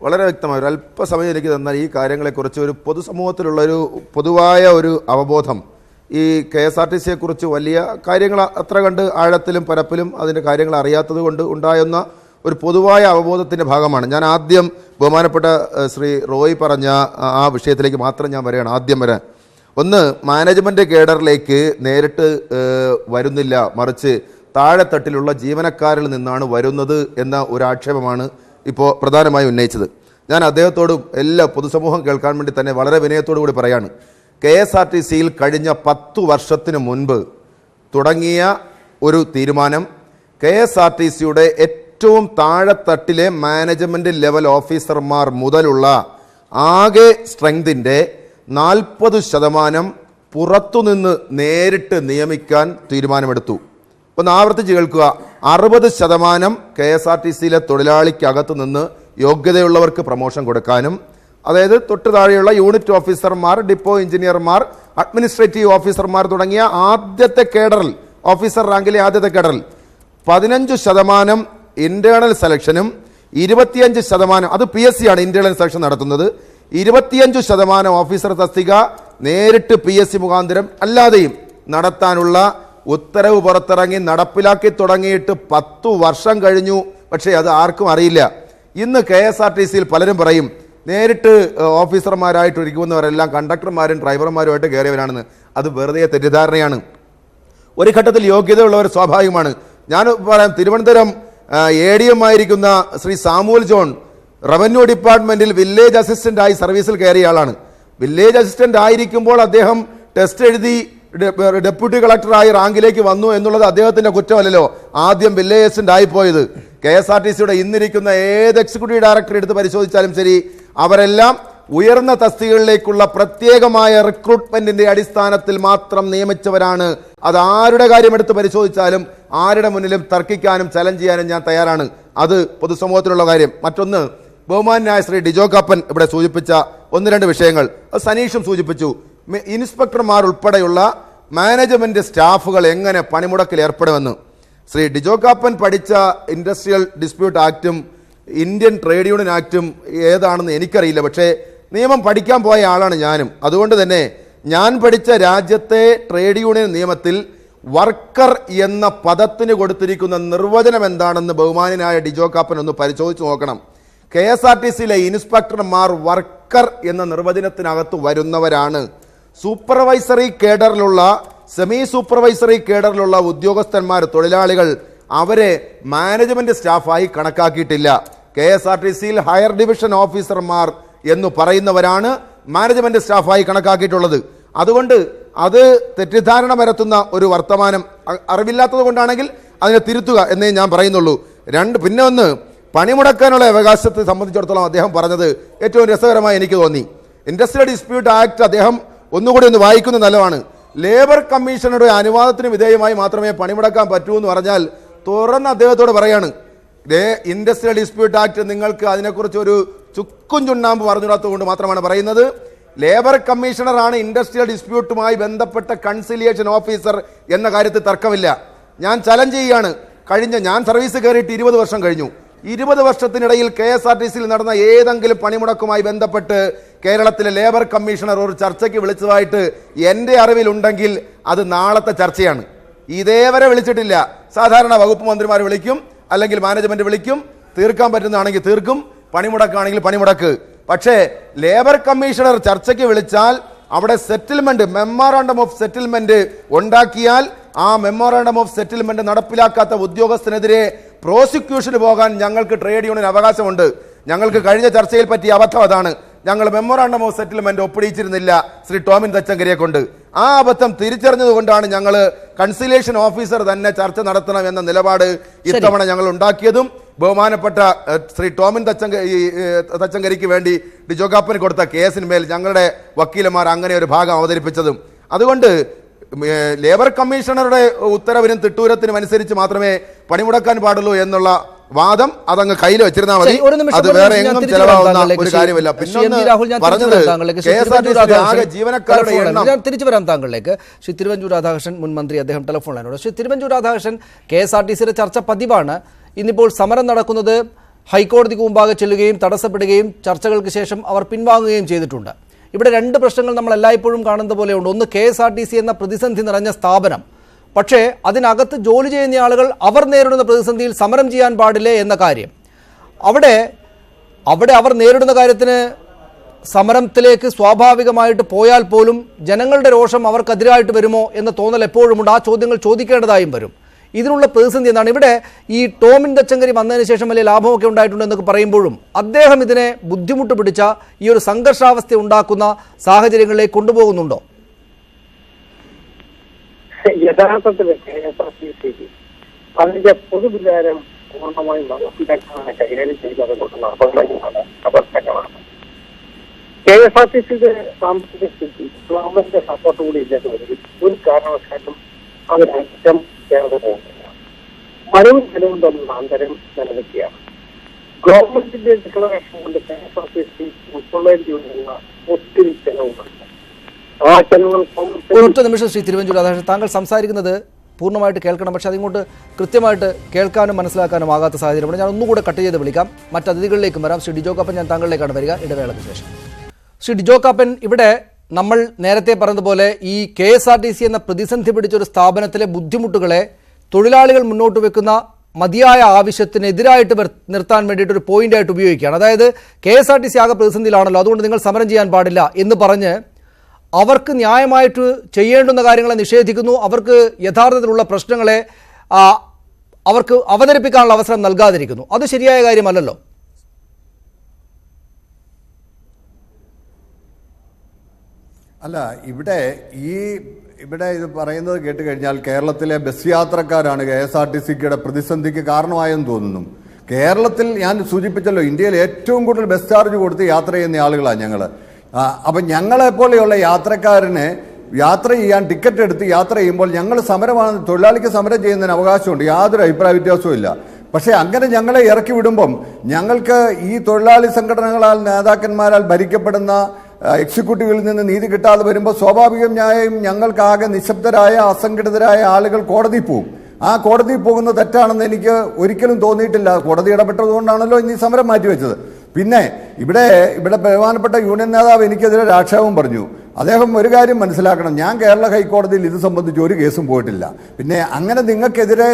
വളരെ വ്യക്തമായ ഒരു അല്പസമയം എനിക്ക് തന്നാൽ ഈ കാര്യങ്ങളെക്കുറിച്ച് ഒരു പൊതുസമൂഹത്തിലുള്ളൊരു പൊതുവായ ഒരു അവബോധം ഈ KSRTCയെക്കുറിച്ച് വലിയ കാര്യങ്ങൾ അത്ര കണ്ട് ആഴത്തിലും പരപ്പിലും അതിൻ്റെ കാര്യങ്ങൾ അറിയാത്തത് കൊണ്ട് ഉണ്ടാകുന്ന ഒരു പൊതുവായ അവബോധത്തിൻ്റെ ഭാഗമാണ്. ഞാൻ ആദ്യം ബഹുമാനപ്പെട്ട ശ്രീ റോയ് പറഞ്ഞ ആ വിഷയത്തിലേക്ക് മാത്രം ഞാൻ വരികയാണ്. ആദ്യം വരാൻ ഒന്ന്, മാനേജ്മെൻറ്റ് കേഡറിലേക്ക് നേരിട്ട് വരുന്നില്ല, മറിച്ച് താഴെത്തട്ടിലുള്ള ജീവനക്കാരിൽ നിന്നാണ് വരുന്നത് എന്ന ഒരു ആക്ഷേപമാണ് ഇപ്പോൾ പ്രധാനമായും ഉന്നയിച്ചത്. ഞാൻ അദ്ദേഹത്തോടും എല്ലാ പൊതുസമൂഹം കേൾക്കാൻ വേണ്ടി തന്നെ വളരെ വിനയത്തോടു കൂടി പറയാണ്, KSRTCയിൽ കഴിഞ്ഞ 10 വർഷത്തിന് മുൻപ് തുടങ്ങിയ ഒരു തീരുമാനം KSRTCയുടെ ഏറ്റവും താഴെത്തട്ടിലെ മാനേജ്മെൻറ്റ് ലെവൽ ഓഫീസർമാർ മുതലുള്ള ആകെ സ്ട്രെങ്തിൻ്റെ 40% പുറത്തുനിന്ന് നേരിട്ട് നിയമിക്കാൻ തീരുമാനമെടുത്തു. ഒന്ന് ആവർത്തിച്ച് കേൾക്കുക, 60% KSRTCയിലെ തൊഴിലാളിക്കകത്ത് നിന്ന് യോഗ്യതയുള്ളവർക്ക് പ്രൊമോഷൻ കൊടുക്കാനും, അതായത് തൊട്ട് താഴെയുള്ള യൂണിറ്റ് ഓഫീസർമാർ, ഡിപ്പോ എഞ്ചിനീയർമാർ, അഡ്മിനിസ്ട്രേറ്റീവ് ഓഫീസർമാർ തുടങ്ങിയ ആദ്യത്തെ കേഡറിൽ, ഓഫീസർ റാങ്കിലെ ആദ്യത്തെ കേഡറിൽ 15% ഇന്റേണൽ സെലക്ഷനും 25%, അത് PSC ആണ് ഇന്റേണൽ സെലക്ഷൻ നടത്തുന്നത്, 25% ഓഫീസർ തസ്തിക നേരിട്ട് PSC മുഖാന്തരം അല്ലാതെയും നടത്താനുള്ള ഉത്തരവ് പുറത്തിറങ്ങി നടപ്പിലാക്കി തുടങ്ങിയിട്ട് 10 വർഷം കഴിഞ്ഞു. പക്ഷേ അത് ആർക്കും അറിയില്ല. ഇന്ന് KSRTCയിൽ പലരും പറയും നേരിട്ട് ഓഫീസർമാരായിട്ട് ഇരിക്കുന്നവരെല്ലാം കണ്ടക്ടർമാരും ഡ്രൈവർമാരുമായിട്ട് കയറിയവരാണെന്ന്. അത് വെറുതെ തെറ്റിദ്ധാരണയാണ്. ഒരു ഘട്ടത്തിൽ യോഗ്യതയുള്ളവർ സ്വാഭാവികമാണ്. ഞാൻ പറയാം, തിരുവനന്തപുരം ADM ആയിരിക്കുന്ന ശ്രീ സാമുവൽ ജോൺ റവന്യൂ ഡിപ്പാർട്ട്മെൻറ്റിൽ വില്ലേജ് അസിസ്റ്റൻ്റായി സർവീസിൽ കയറിയ ആളാണ്. വില്ലേജ് അസിസ്റ്റൻ്റ് ആയിരിക്കുമ്പോൾ അദ്ദേഹം ടെസ്റ്റ് എഴുതി ഡെപ്യൂട്ടി കളക്ടറായി റാങ്കിലേക്ക് വന്നു എന്നുള്ളത് അദ്ദേഹത്തിൻ്റെ കുറ്റമല്ലല്ലോ. ആദ്യം വില്ലേജ് അസിസ്റ്റൻ്റ് ആയിപ്പോയത് KSRTCയുടെ ഇന്നിരിക്കുന്ന ഏത് എക്സിക്യൂട്ടീവ് ഡയറക്ടർ എടുത്ത് പരിശോധിച്ചാലും ശരി, അവരെല്ലാം ഉയർന്ന തസ്തികകളിലേക്കുള്ള പ്രത്യേകമായ റിക്രൂട്ട്മെന്റിന്റെ അടിസ്ഥാനത്തിൽ മാത്രം നിയമിച്ചവരാണ്. അത് ആരുടെ കാര്യം എടുത്ത് പരിശോധിച്ചാലും ആരുടെ മുന്നിലും തർക്കിക്കാനും ചലഞ്ച് ചെയ്യാനും ഞാൻ തയ്യാറാണ്. അത് പൊതുസമൂഹത്തിലുള്ള കാര്യം. മറ്റൊന്ന്, ബഹുമാന്യനായ ശ്രീ ഡിജോ കാപ്പൻ ഇവിടെ സൂചിപ്പിച്ച 1-2 വിഷയങ്ങൾ അത് സനീഷും സൂചിപ്പിച്ചു. ഇൻസ്പെക്ടർമാർ ഉൾപ്പെടെയുള്ള മാനേജ്മെന്റ് സ്റ്റാഫുകൾ എങ്ങനെ പണിമുടക്കിൽ ഏർപ്പെടുമെന്ന്. ശ്രീ ഡിജോ കാപ്പൻ പഠിച്ച ഇൻഡസ്ട്രിയൽ ഡിസ്പ്യൂട്ട് ആക്റ്റും ഇന്ത്യൻ ട്രേഡ് യൂണിയൻ ആക്റ്റും ഏതാണെന്ന് എനിക്കറിയില്ല. പക്ഷേ നിയമം പഠിക്കാൻ പോയ ആളാണ് ഞാനും. അതുകൊണ്ട് തന്നെ ഞാൻ പഠിച്ച രാജ്യത്തെ ട്രേഡ് യൂണിയൻ നിയമത്തിൽ വർക്കർ എന്ന പദത്തിന് കൊടുത്തിരിക്കുന്ന നിർവചനം എന്താണെന്ന് ബഹുമാനായ ഡിജോ കാപ്പൻ ഒന്ന് പരിശോധിച്ച് നോക്കണം. KSRTCയിലെ ഇൻസ്പെക്ടർമാർ വർക്കർ എന്ന നിർവചനത്തിനകത്ത് വരുന്നവരാണ്. സൂപ്പർവൈസറി കേഡറിലുള്ള, സെമി സൂപ്പർവൈസറി കേഡറിലുള്ള ഉദ്യോഗസ്ഥന്മാർ, തൊഴിലാളികൾ, അവരെ മാനേജ്മെന്റ് സ്റ്റാഫായി കണക്കാക്കിയിട്ടില്ല. KSRTCയിൽ ഹയർ ഡിവിഷൻ ഓഫീസർമാർ എന്ന് പറയുന്നവരാണ് മാനേജ്മെന്റ് സ്റ്റാഫായി കണക്കാക്കിയിട്ടുള്ളത്. അതുകൊണ്ട് അത് തെറ്റിദ്ധാരണ പരത്തുന്ന ഒരു വർത്തമാനം, അറിവില്ലാത്തത് കൊണ്ടാണെങ്കിൽ അതിനെ തിരുത്തുക എന്നേ ഞാൻ പറയുന്നുള്ളൂ. പിന്നെ ഒന്ന്, പണിമുടക്കാനുള്ള അവകാശത്തെ സംബന്ധിച്ചിടത്തോളം അദ്ദേഹം പറഞ്ഞത് ഏറ്റവും രസകരമായി എനിക്ക് തോന്നി. ഇൻഡസ്ട്രിയൽ ഡിസ്പ്യൂട്ട് ആക്ട് അദ്ദേഹം ഒന്നുകൂടി ഒന്ന് വായിക്കുന്നത് നല്ലതാണ്. ലേബർ കമ്മീഷണറുടെ അനുവാദത്തിന് വിധേയമായി മാത്രമേ പണിമുടക്കാൻ പറ്റൂ എന്ന് പറഞ്ഞാൽ തുറന്ന് അദ്ദേഹത്തോട് പറയാണ്, ഇൻഡസ്ട്രിയൽ ഡിസ്പ്യൂട്ട് ആക്ട് നിങ്ങൾക്ക് അതിനെക്കുറിച്ച് ഒരു ചുക്കും ചുണ്ണാമ്പ് പറഞ്ഞുകൂടാത്തതുകൊണ്ട് മാത്രമാണ് പറയുന്നത്. ലേബർ കമ്മീഷണറാണ് ഇൻഡസ്ട്രിയൽ ഡിസ്പ്യൂട്ടുമായി ബന്ധപ്പെട്ട കൺസിലിയേഷൻ ഓഫീസർ എന്ന കാര്യത്തിൽ തർക്കമില്ല. ഞാൻ ചലഞ്ച് ചെയ്യുകയാണ്. ഞാൻ സർവീസ് കയറിയിട്ട് 20 വർഷം കഴിഞ്ഞു. 20 വർഷത്തിനിടയിൽ KSRTCയിൽ നടന്ന ഏതെങ്കിലും പണിമുടക്കുമായി ബന്ധപ്പെട്ട് കേരളത്തിലെ ലേബർ കമ്മീഷണർ ഒരു ചർച്ചയ്ക്ക് വിളിച്ചതായിട്ട് എൻ്റെ അറിവിലുണ്ടെങ്കിൽ അത് നാളത്തെ ചർച്ചയാണ്. ഇതേവരെ വിളിച്ചിട്ടില്ല. സാധാരണ വകുപ്പ് മന്ത്രിമാർ വിളിക്കും, അല്ലെങ്കിൽ മാനേജ്മെന്റ് വിളിക്കും, തീർക്കാൻ പറ്റുന്നതാണെങ്കിൽ തീർക്കും, പണിമുടക്കാണെങ്കിൽ പണിമുടക്ക്. പക്ഷേ ലേബർ കമ്മീഷണർ ചർച്ചയ്ക്ക് വിളിച്ചാൽ അവിടെ സെറ്റിൽമെന്റ്, മെമ്മോറാണ്ടം ഓഫ് സെറ്റിൽമെന്റ് ഉണ്ടാക്കിയാൽ ആ മെമ്മോറാണ്ടം ഓഫ് സെറ്റിൽമെന്റ് നടപ്പിലാക്കാത്ത ഉദ്യോഗസ്ഥനെതിരെ പ്രോസിക്യൂഷന് പോകാൻ ഞങ്ങൾക്ക് ട്രേഡ് യൂണിയൻ അവകാശമുണ്ട്. ഞങ്ങൾക്ക് കഴിഞ്ഞ ചർച്ചയിൽ പറ്റിയ അബദ്ധം അതാണ്. ഞങ്ങൾ മെമ്മോറാണ്ടം ഓഫ് സെറ്റിൽമെന്റ് ഒപ്പിടിച്ചിരുന്നില്ല ശ്രീ ടോമിൻ തച്ചങ്കരിയെ കൊണ്ട്. ആ അബദ്ധം തിരിച്ചറിഞ്ഞതുകൊണ്ടാണ് ഞങ്ങൾ കൺസിലേഷൻ ഓഫീസർ തന്നെ ചർച്ച നടത്തണം എന്ന നിലപാട് ഇത്തവണ ഞങ്ങൾ ഉണ്ടാക്കിയതും ബഹുമാനപ്പെട്ട ശ്രീ ടോമിൻ തച്ചങ്കരിക്ക് വേണ്ടി ഡിജോ കാപ്പന് കൊടുത്ത കേസിന്മേൽ ഞങ്ങളുടെ വക്കീലന്മാർ അങ്ങനെ ഒരു ഭാഗം അവതരിപ്പിച്ചതും. അതുകൊണ്ട് ലേബർ കമ്മീഷണറുടെ ഉത്തരവിനും തിട്ടൂരത്തിനും അനുസരിച്ച് മാത്രമേ പണിമുടക്കാൻ പാടുള്ളൂ എന്നുള്ള വാദം അതങ്ങ് കയ്യിൽ വെച്ചിരുന്നാൽ മതി. അത് വേറെ എങ്ങും ചെലവാകുന്ന ഒരു കാര്യമില്ല. പിന്നെ പറഞ്ഞത് ജീവനക്കാരുടെ ഞാൻ തിരിച്ചു വരാം താങ്കളിലേക്ക്. ശ്രീ തിരുവഞ്ചൂർ രാധാകൃഷ്ണൻ മുൻ മന്ത്രി, അദ്ദേഹം ടെലിഫോൺ ലൈനോട്. ശ്രീ തിരുവഞ്ചൂർ രാധാകൃഷ്ണൻ, KSRTCയുടെ ചർച്ച പതിവാണ്. ഇന്നിപ്പോൾ സമരം നടക്കുന്നത് ഹൈക്കോടതിക്ക് മുമ്പാകെ ചെല്ലുകയും തടസ്സപ്പെടുകയും ചർച്ചകൾക്ക് ശേഷം അവർ പിൻവാങ്ങുകയും ചെയ്തിട്ടുണ്ട്. ഇവിടെ രണ്ട് പ്രശ്നങ്ങൾ നമ്മൾ എല്ലായ്പ്പോഴും കാണുന്ന പോലെയുണ്ട്. ഒന്ന്, KSRTC എന്ന പ്രതിസന്ധി നിറഞ്ഞ സ്ഥാപനം, പക്ഷേ അതിനകത്ത് ജോലി ചെയ്യുന്ന ആളുകൾ അവർ നേരിടുന്ന പ്രതിസന്ധിയിൽ സമരം ചെയ്യാൻ പാടില്ലേ എന്ന കാര്യം. അവിടെ അവർ നേരിടുന്ന കാര്യത്തിന് സമരത്തിലേക്ക് സ്വാഭാവികമായിട്ട് പോയാൽ പോലും ജനങ്ങളുടെ രോഷം അവർക്കെതിരായിട്ട് വരുമോ എന്ന തോന്നൽ എപ്പോഴുമുണ്ട്. ആ ചോദ്യങ്ങൾ ചോദിക്കേണ്ടതായും വരും. ഇതിനുള്ള പ്രതിസന്ധി എന്താണ്? ഇവിടെ ഈ ടോമിൻ തച്ചങ്കരി വന്നതിന് ശേഷം വലിയ ലാഭമൊക്കെ ഉണ്ടായിട്ടുണ്ടെന്നൊക്കെ പറയുമ്പോഴും അദ്ദേഹം ഇതിനെ ബുദ്ധിമുട്ട് പിടിച്ച ഈ ഒരു സംഘർഷാവസ്ഥ ഉണ്ടാക്കുന്ന സാഹചര്യങ്ങളിലേക്ക് കൊണ്ടുപോകുന്നുണ്ടോ? യഥാർത്ഥത്തിൽ KSRTC അതിന്റെ പൊതുവികാരം പൂർണ്ണമായും നടപ്പിലാക്കാനാണ് കൈകാര്യം ചെയ്തത് കൊണ്ടുള്ള അപകടങ്ങളാണ്. KSRTCയുടെ സാമ്പത്തിക സ്ഥിതി ഗവൺമെന്റിന്റെ സപ്പോർട്ട് കൂടി ഇല്ലാത്ത ഒരു കാരണവശാലും അതിനറ്റം ചേർന്ന് പോകുന്നില്ല. മരവും ജലവും തമ്മിൽ അന്തരം നിലനിൽക്കുകയാണ്. ഗവൺമെന്റിന്റെ ഡിക്ലറേഷൻ കൊണ്ട് KSRTC ഉൾക്കൊള്ളേണ്ടിയുള്ള ഒത്തിരി ചെലവുകളുണ്ട്. ഒരൊറ്റ നിമിഷം ശ്രീ തിരുവഞ്ചൂർ രാധാകൃഷ്ണൻ, താങ്കൾ സംസാരിക്കുന്നത് പൂർണ്ണമായിട്ട് കേൾക്കണം, പക്ഷേ അതിങ്ങോട്ട് കൃത്യമായിട്ട് കേൾക്കാനും മനസ്സിലാക്കാനും ആകാത്ത സാഹചര്യമാണ്. ഞാൻ ഒന്നുകൂടെ കട്ട് ചെയ്ത് വിളിക്കാം. മറ്റ് അതിഥികളിലേക്കും വരാം. ശ്രീ ഡിജോ കാപ്പൻ, ഞാൻ താങ്കളിലേക്കാണ് വരിക ഇടവേളയ്ക്ക് ശേഷം. ശ്രീ ഡിജോ കാപ്പൻ, ഇവിടെ നമ്മൾ നേരത്തെ പറഞ്ഞതുപോലെ ഈ KSRTC എന്ന പ്രതിസന്ധി പിടിച്ചൊരു സ്ഥാപനത്തിലെ ബുദ്ധിമുട്ടുകളെ തൊഴിലാളികൾ മുന്നോട്ട് വെക്കുന്ന മതിയായ ആവശ്യത്തിനെതിരായിട്ട് നിർത്താൻ വേണ്ടിയിട്ട് ഒരു പോയിന്റായിട്ട് ഉപയോഗിക്കുകയാണ്. അതായത് KSRTC ആകെ പ്രതിസന്ധിയിലാണല്ലോ, അതുകൊണ്ട് നിങ്ങൾ സമരം ചെയ്യാൻ പാടില്ല എന്ന് പറഞ്ഞ് അവർക്ക് ന്യായമായിട്ട് ചെയ്യേണ്ടുന്ന കാര്യങ്ങളെ നിഷേധിക്കുന്നു. അവർക്ക് യഥാർത്ഥത്തിലുള്ള പ്രശ്നങ്ങളെ അവർക്ക് അവതരിപ്പിക്കാനുള്ള അവസരം നൽകാതിരിക്കുന്നു. അത് ശരിയായ കാര്യമല്ലല്ലോ. അല്ല, ഇവിടെ ഇത് പറയുന്നത് കേട്ട് കഴിഞ്ഞാൽ കേരളത്തിലെ ബസ് യാത്രക്കാരാണ് KSRTCയുടെ പ്രതിസന്ധിക്ക് കാരണമായെന്ന് തോന്നുന്നു. കേരളത്തിൽ ഞാൻ സൂചിപ്പിച്ചല്ലോ, ഇന്ത്യയിൽ ഏറ്റവും കൂടുതൽ ബസ് ചാർജ് കൊടുത്ത് യാത്ര ചെയ്യുന്ന ആളുകളാണ് ഞങ്ങൾ. അപ്പം ഞങ്ങളെപ്പോലെയുള്ള യാത്രക്കാരന് യാത്ര ചെയ്യാൻ ടിക്കറ്റ് എടുത്ത് യാത്ര ചെയ്യുമ്പോൾ ഞങ്ങൾ സമരമാണ്, തൊഴിലാളിക്ക് സമരം ചെയ്യുന്നതിന് അവകാശമുണ്ട്, യാതൊരു അഭിപ്രായ വ്യത്യാസവും ഇല്ല. പക്ഷേ അങ്ങനെ ഞങ്ങളെ ഇറക്കി വിടുമ്പം ഞങ്ങൾക്ക് ഈ തൊഴിലാളി സംഘടനകളാൽ നേതാക്കന്മാരാൽ ഭരിക്കപ്പെടുന്ന എക്സിക്യൂട്ടീവിൽ നിന്ന് നീതി കിട്ടാതെ വരുമ്പോൾ സ്വാഭാവികമായും ഞങ്ങൾക്കാകെ നിശബ്ദരായ അസംഘടിതരായ ആളുകൾ കോടതി പോകും. ആ കോടതി പോകുന്നത് തെറ്റാണെന്ന് എനിക്ക് ഒരിക്കലും തോന്നിയിട്ടില്ല. കോടതി ഇടപെട്ടതുകൊണ്ടാണല്ലോ ഇനി സമരം മാറ്റിവെച്ചത്. പിന്നെ ഇവിടെ ബഹുമാനപ്പെട്ട യൂണിയൻ നേതാവ് എനിക്കെതിരെ ഒരു ആക്ഷേപം പറഞ്ഞു. അദ്ദേഹം ഒരു കാര്യം മനസ്സിലാക്കണം, ഞാൻ കേരള ഹൈക്കോടതിയിൽ ഇത് സംബന്ധിച്ച് ഒരു കേസും പോയിട്ടില്ല. പിന്നെ അങ്ങനെ നിങ്ങൾക്കെതിരെ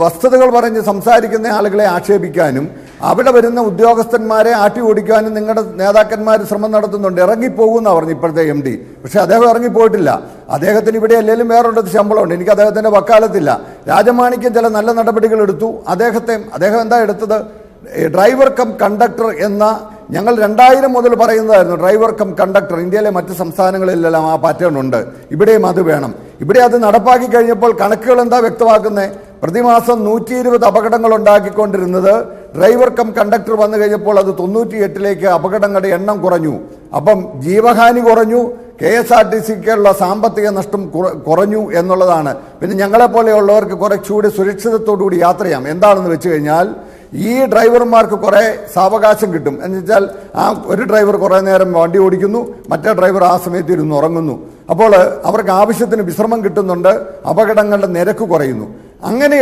വസ്തുതകൾ പറഞ്ഞ് സംസാരിക്കുന്ന ആളുകളെ ആക്ഷേപിക്കാനും അവിടെ വരുന്ന ഉദ്യോഗസ്ഥന്മാരെ ആട്ടി ഓടിക്കാനും നിങ്ങളുടെ നേതാക്കന്മാർ ശ്രമം നടത്തുന്നുണ്ട്. ഇറങ്ങിപ്പോകുമെന്നാണ് പറഞ്ഞു ഇപ്പോഴത്തെ MD. പക്ഷെ അദ്ദേഹം ഇറങ്ങിപ്പോയിട്ടില്ല. അദ്ദേഹത്തിന് ഇവിടെ അല്ലെങ്കിലും വേറൊരു ശമ്പളമുണ്ട്. എനിക്ക് അദ്ദേഹത്തിന്റെ വക്കാലത്തില്ല. രാജമാണിക്യം ചില നല്ല നടപടികൾ എടുത്തു. അദ്ദേഹം എന്താ എടുത്തത്? ഡ്രൈവർ കം കണ്ടക്ടർ എന്ന, ഞങ്ങൾ 2000 മുതൽ പറയുന്നതായിരുന്നു ഡ്രൈവർ കം കണ്ടക്ടർ. ഇന്ത്യയിലെ മറ്റ് സംസ്ഥാനങ്ങളിലെല്ലാം ആ പാറ്റേൺ ഉണ്ട്, ഇവിടെയും അത് വേണം. ഇവിടെ അത് നടപ്പാക്കി കഴിഞ്ഞപ്പോൾ കണക്കുകൾ എന്താ വ്യക്തമാക്കുന്നത്? പ്രതിമാസം 120 അപകടങ്ങൾ ഉണ്ടാക്കിക്കൊണ്ടിരുന്നത് ഡ്രൈവർ കം കണ്ടക്ടർ വന്നു കഴിഞ്ഞപ്പോൾ അത് 98ലേക്ക് അപകടങ്ങളുടെ എണ്ണം കുറഞ്ഞു. അപ്പം ജീവഹാനി കുറഞ്ഞു, KSRTCക്കുള്ള സാമ്പത്തിക നഷ്ടം കുറഞ്ഞു എന്നുള്ളതാണ്. പിന്നെ ഞങ്ങളെപ്പോലെയുള്ളവർക്ക് കുറച്ചുകൂടി സുരക്ഷിതത്തോടുകൂടി യാത്ര ചെയ്യാം. എന്താണെന്ന് വെച്ച് കഴിഞ്ഞാൽ ഈ ഡ്രൈവർമാർക്ക് കുറേ സാവകാശം കിട്ടും. എന്ന് വെച്ചാൽ ആ ഒരു ഡ്രൈവർ കുറേ നേരം വണ്ടി ഓടിക്കുന്നു, മറ്റേ ഡ്രൈവർ ആ സമയത്ത് ഇരുന്ന് ഉറങ്ങുന്നു. അപ്പോൾ അവർക്ക് ആവശ്യത്തിന് വിശ്രമം കിട്ടുന്നുണ്ട്, അപകടങ്ങളുടെ നിരക്ക് കുറയുന്നു. അങ്ങനെ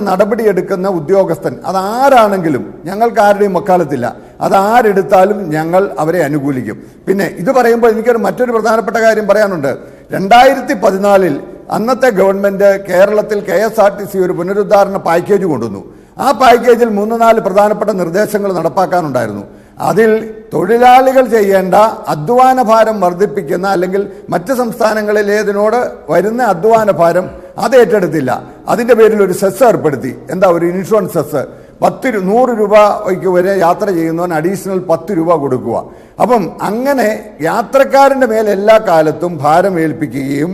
നടപടി എടുക്കുന്ന ഉദ്യോഗസ്ഥൻ അതാരാണെങ്കിലും ഞങ്ങൾക്ക് ആരുടെയും വക്കാലത്തില്ല. അതാരെടുത്താലും ഞങ്ങൾ അവരെ അനുകൂലിക്കും. പിന്നെ ഇത് പറയുമ്പോൾ എനിക്കൊരു മറ്റൊരു പ്രധാനപ്പെട്ട കാര്യം പറയാനുണ്ട്. 2014 അന്നത്തെ ഗവൺമെന്റ് കേരളത്തിൽ KSRTC ഒരു പുനരുദ്ധാരണ പാക്കേജ് കൊണ്ടുവന്നു. ആ പാക്കേജിൽ 3-4 പ്രധാനപ്പെട്ട നിർദ്ദേശങ്ങൾ നടപ്പാക്കാനുണ്ടായിരുന്നു. അതിൽ തൊഴിലാളികൾ ചെയ്യേണ്ട അധ്വാന ഭാരം വർദ്ധിപ്പിക്കുന്ന, അല്ലെങ്കിൽ മറ്റ് സംസ്ഥാനങ്ങളിലേതിനോട് വരുന്ന അധ്വാന ഭാരം അത് ഏറ്റെടുത്തില്ല. അതിന്റെ പേരിൽ ഒരു സെസ് ഏർപ്പെടുത്തി. എന്താ? ഒരു ഇൻഷുറൻസ് സെസ്. 100 രൂപയ്ക്ക് വരെ യാത്ര ചെയ്യുന്നവൻ അഡീഷണൽ 10 രൂപ കൊടുക്കുക. അപ്പം അങ്ങനെ യാത്രക്കാരൻ്റെ മേൽ എല്ലാ കാലത്തും ഭാരം ഏൽപ്പിക്കുകയും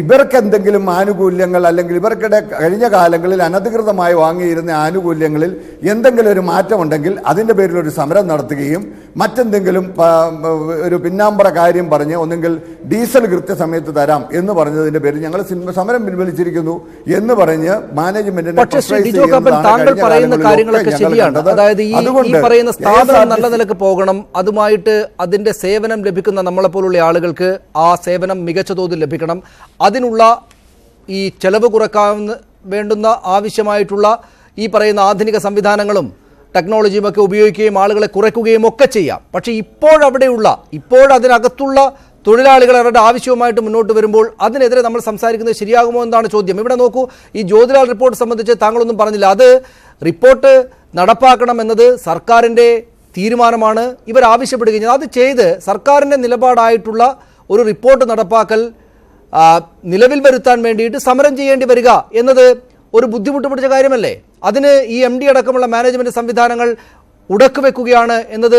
ഇവർക്ക് എന്തെങ്കിലും ആനുകൂല്യങ്ങൾ അല്ലെങ്കിൽ ഇവർക്കിടെ കഴിഞ്ഞ കാലങ്ങളിൽ അനധികൃതമായി വാങ്ങിയിരുന്ന ആനുകൂല്യങ്ങളിൽ എന്തെങ്കിലും ഒരു മാറ്റമുണ്ടെങ്കിൽ അതിൻ്റെ പേരിൽ ഒരു സമരം നടത്തുകയും മറ്റെന്തെങ്കിലും ഒരു പിന്നാമ്പറ കാര്യം പറഞ്ഞ് ഒന്നെങ്കിൽ ഡീസൽ കൃത്യസമയത്ത് തരാം എന്ന് പറഞ്ഞതിന്റെ പേരിൽ ഞങ്ങൾ സമരം പിൻവലിച്ചിരിക്കുന്നു എന്ന് പറഞ്ഞ് മാനേജ്മെന്റിനെ താങ്കൾ പറയുന്ന കാര്യങ്ങളൊക്കെ ശരിയാണ്. അതായത് ഈ പറയുന്ന സ്ഥാപനം നല്ല നിലക്ക് പോകണം, അതുമായിട്ട് അതിന്റെ സേവനം ലഭിക്കുന്ന നമ്മളെപ്പോലുള്ള ആളുകൾക്ക് ആ സേവനം മികച്ച തോതിൽ ലഭിക്കണം, അതിനുള്ള ഈ ചെലവ് കുറക്കാവുന്ന വേണ്ടുന്ന ആവശ്യമായിട്ടുള്ള ഈ പറയുന്ന ആധുനിക സംവിധാനങ്ങളും ടെക്നോളജിയും ഒക്കെ ഉപയോഗിക്കുകയും ആളുകളെ കുറയ്ക്കുകയും ഒക്കെ ചെയ്യാം. പക്ഷേ ഇപ്പോഴതിനകത്തുള്ള തൊഴിലാളികൾ അവരുടെ ആവശ്യവുമായിട്ട് മുന്നോട്ട് വരുമ്പോൾ അതിനെതിരെ നമ്മൾ സംസാരിക്കുന്നത് ശരിയാകുമോ എന്നാണ് ചോദ്യം. ഇവിടെ നോക്കൂ, ഈ ജ്യോതിലാൽ റിപ്പോർട്ട് സംബന്ധിച്ച് താങ്കളൊന്നും പറഞ്ഞില്ല. അത് റിപ്പോർട്ട് നടപ്പാക്കണം എന്നത് സർക്കാരിൻ്റെ തീരുമാനമാണ്. ഇവർ ആവശ്യപ്പെടുകയും അത് ചെയ്ത് സർക്കാരിൻ്റെ നിലപാടായിട്ടുള്ള ഒരു റിപ്പോർട്ട് നടപ്പാക്കൽ നിലവിൽ വരുത്താൻ വേണ്ടിയിട്ട് സമരം ചെയ്യേണ്ടി വരിക എന്നത് ഒരു ബുദ്ധിമുട്ട് പിടിച്ച കാര്യമല്ലേ? അതിന് ഈ MD അടക്കമുള്ള മാനേജ്മെന്റ് സംവിധാനങ്ങൾ ഉടക്കുവെക്കുകയാണ് എന്നത്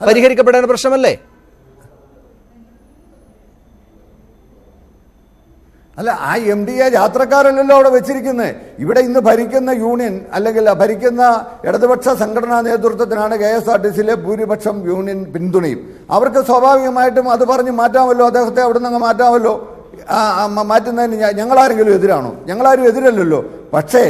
പരിഹരിക്കപ്പെടേണ്ട പ്രശ്നമല്ലേ? അല്ല, ആ MD യാത്രക്കാരല്ലല്ലോ അവിടെ വെച്ചിരിക്കുന്നത്. ഇവിടെ ഇന്ന് ഭരിക്കുന്ന യൂണിയൻ അല്ലെങ്കിൽ ഭരിക്കുന്ന ഇടതുപക്ഷ സംഘടനാ നേതൃത്വത്തിനാണ് KSRTCയിലെ ഭൂരിപക്ഷം യൂണിയൻ പിന്തുണയും. അവർക്ക് സ്വാഭാവികമായിട്ടും അത് പറഞ്ഞ് മാറ്റാമല്ലോ, അദ്ദേഹത്തെ അവിടെ നിന്ന് മാറ്റാമല്ലോ. മാറ്റുന്നതിന് ഞങ്ങളാരെങ്കിലും എതിരാണോ? ഞങ്ങളാരും എതിരല്ലല്ലോ. പക്ഷേ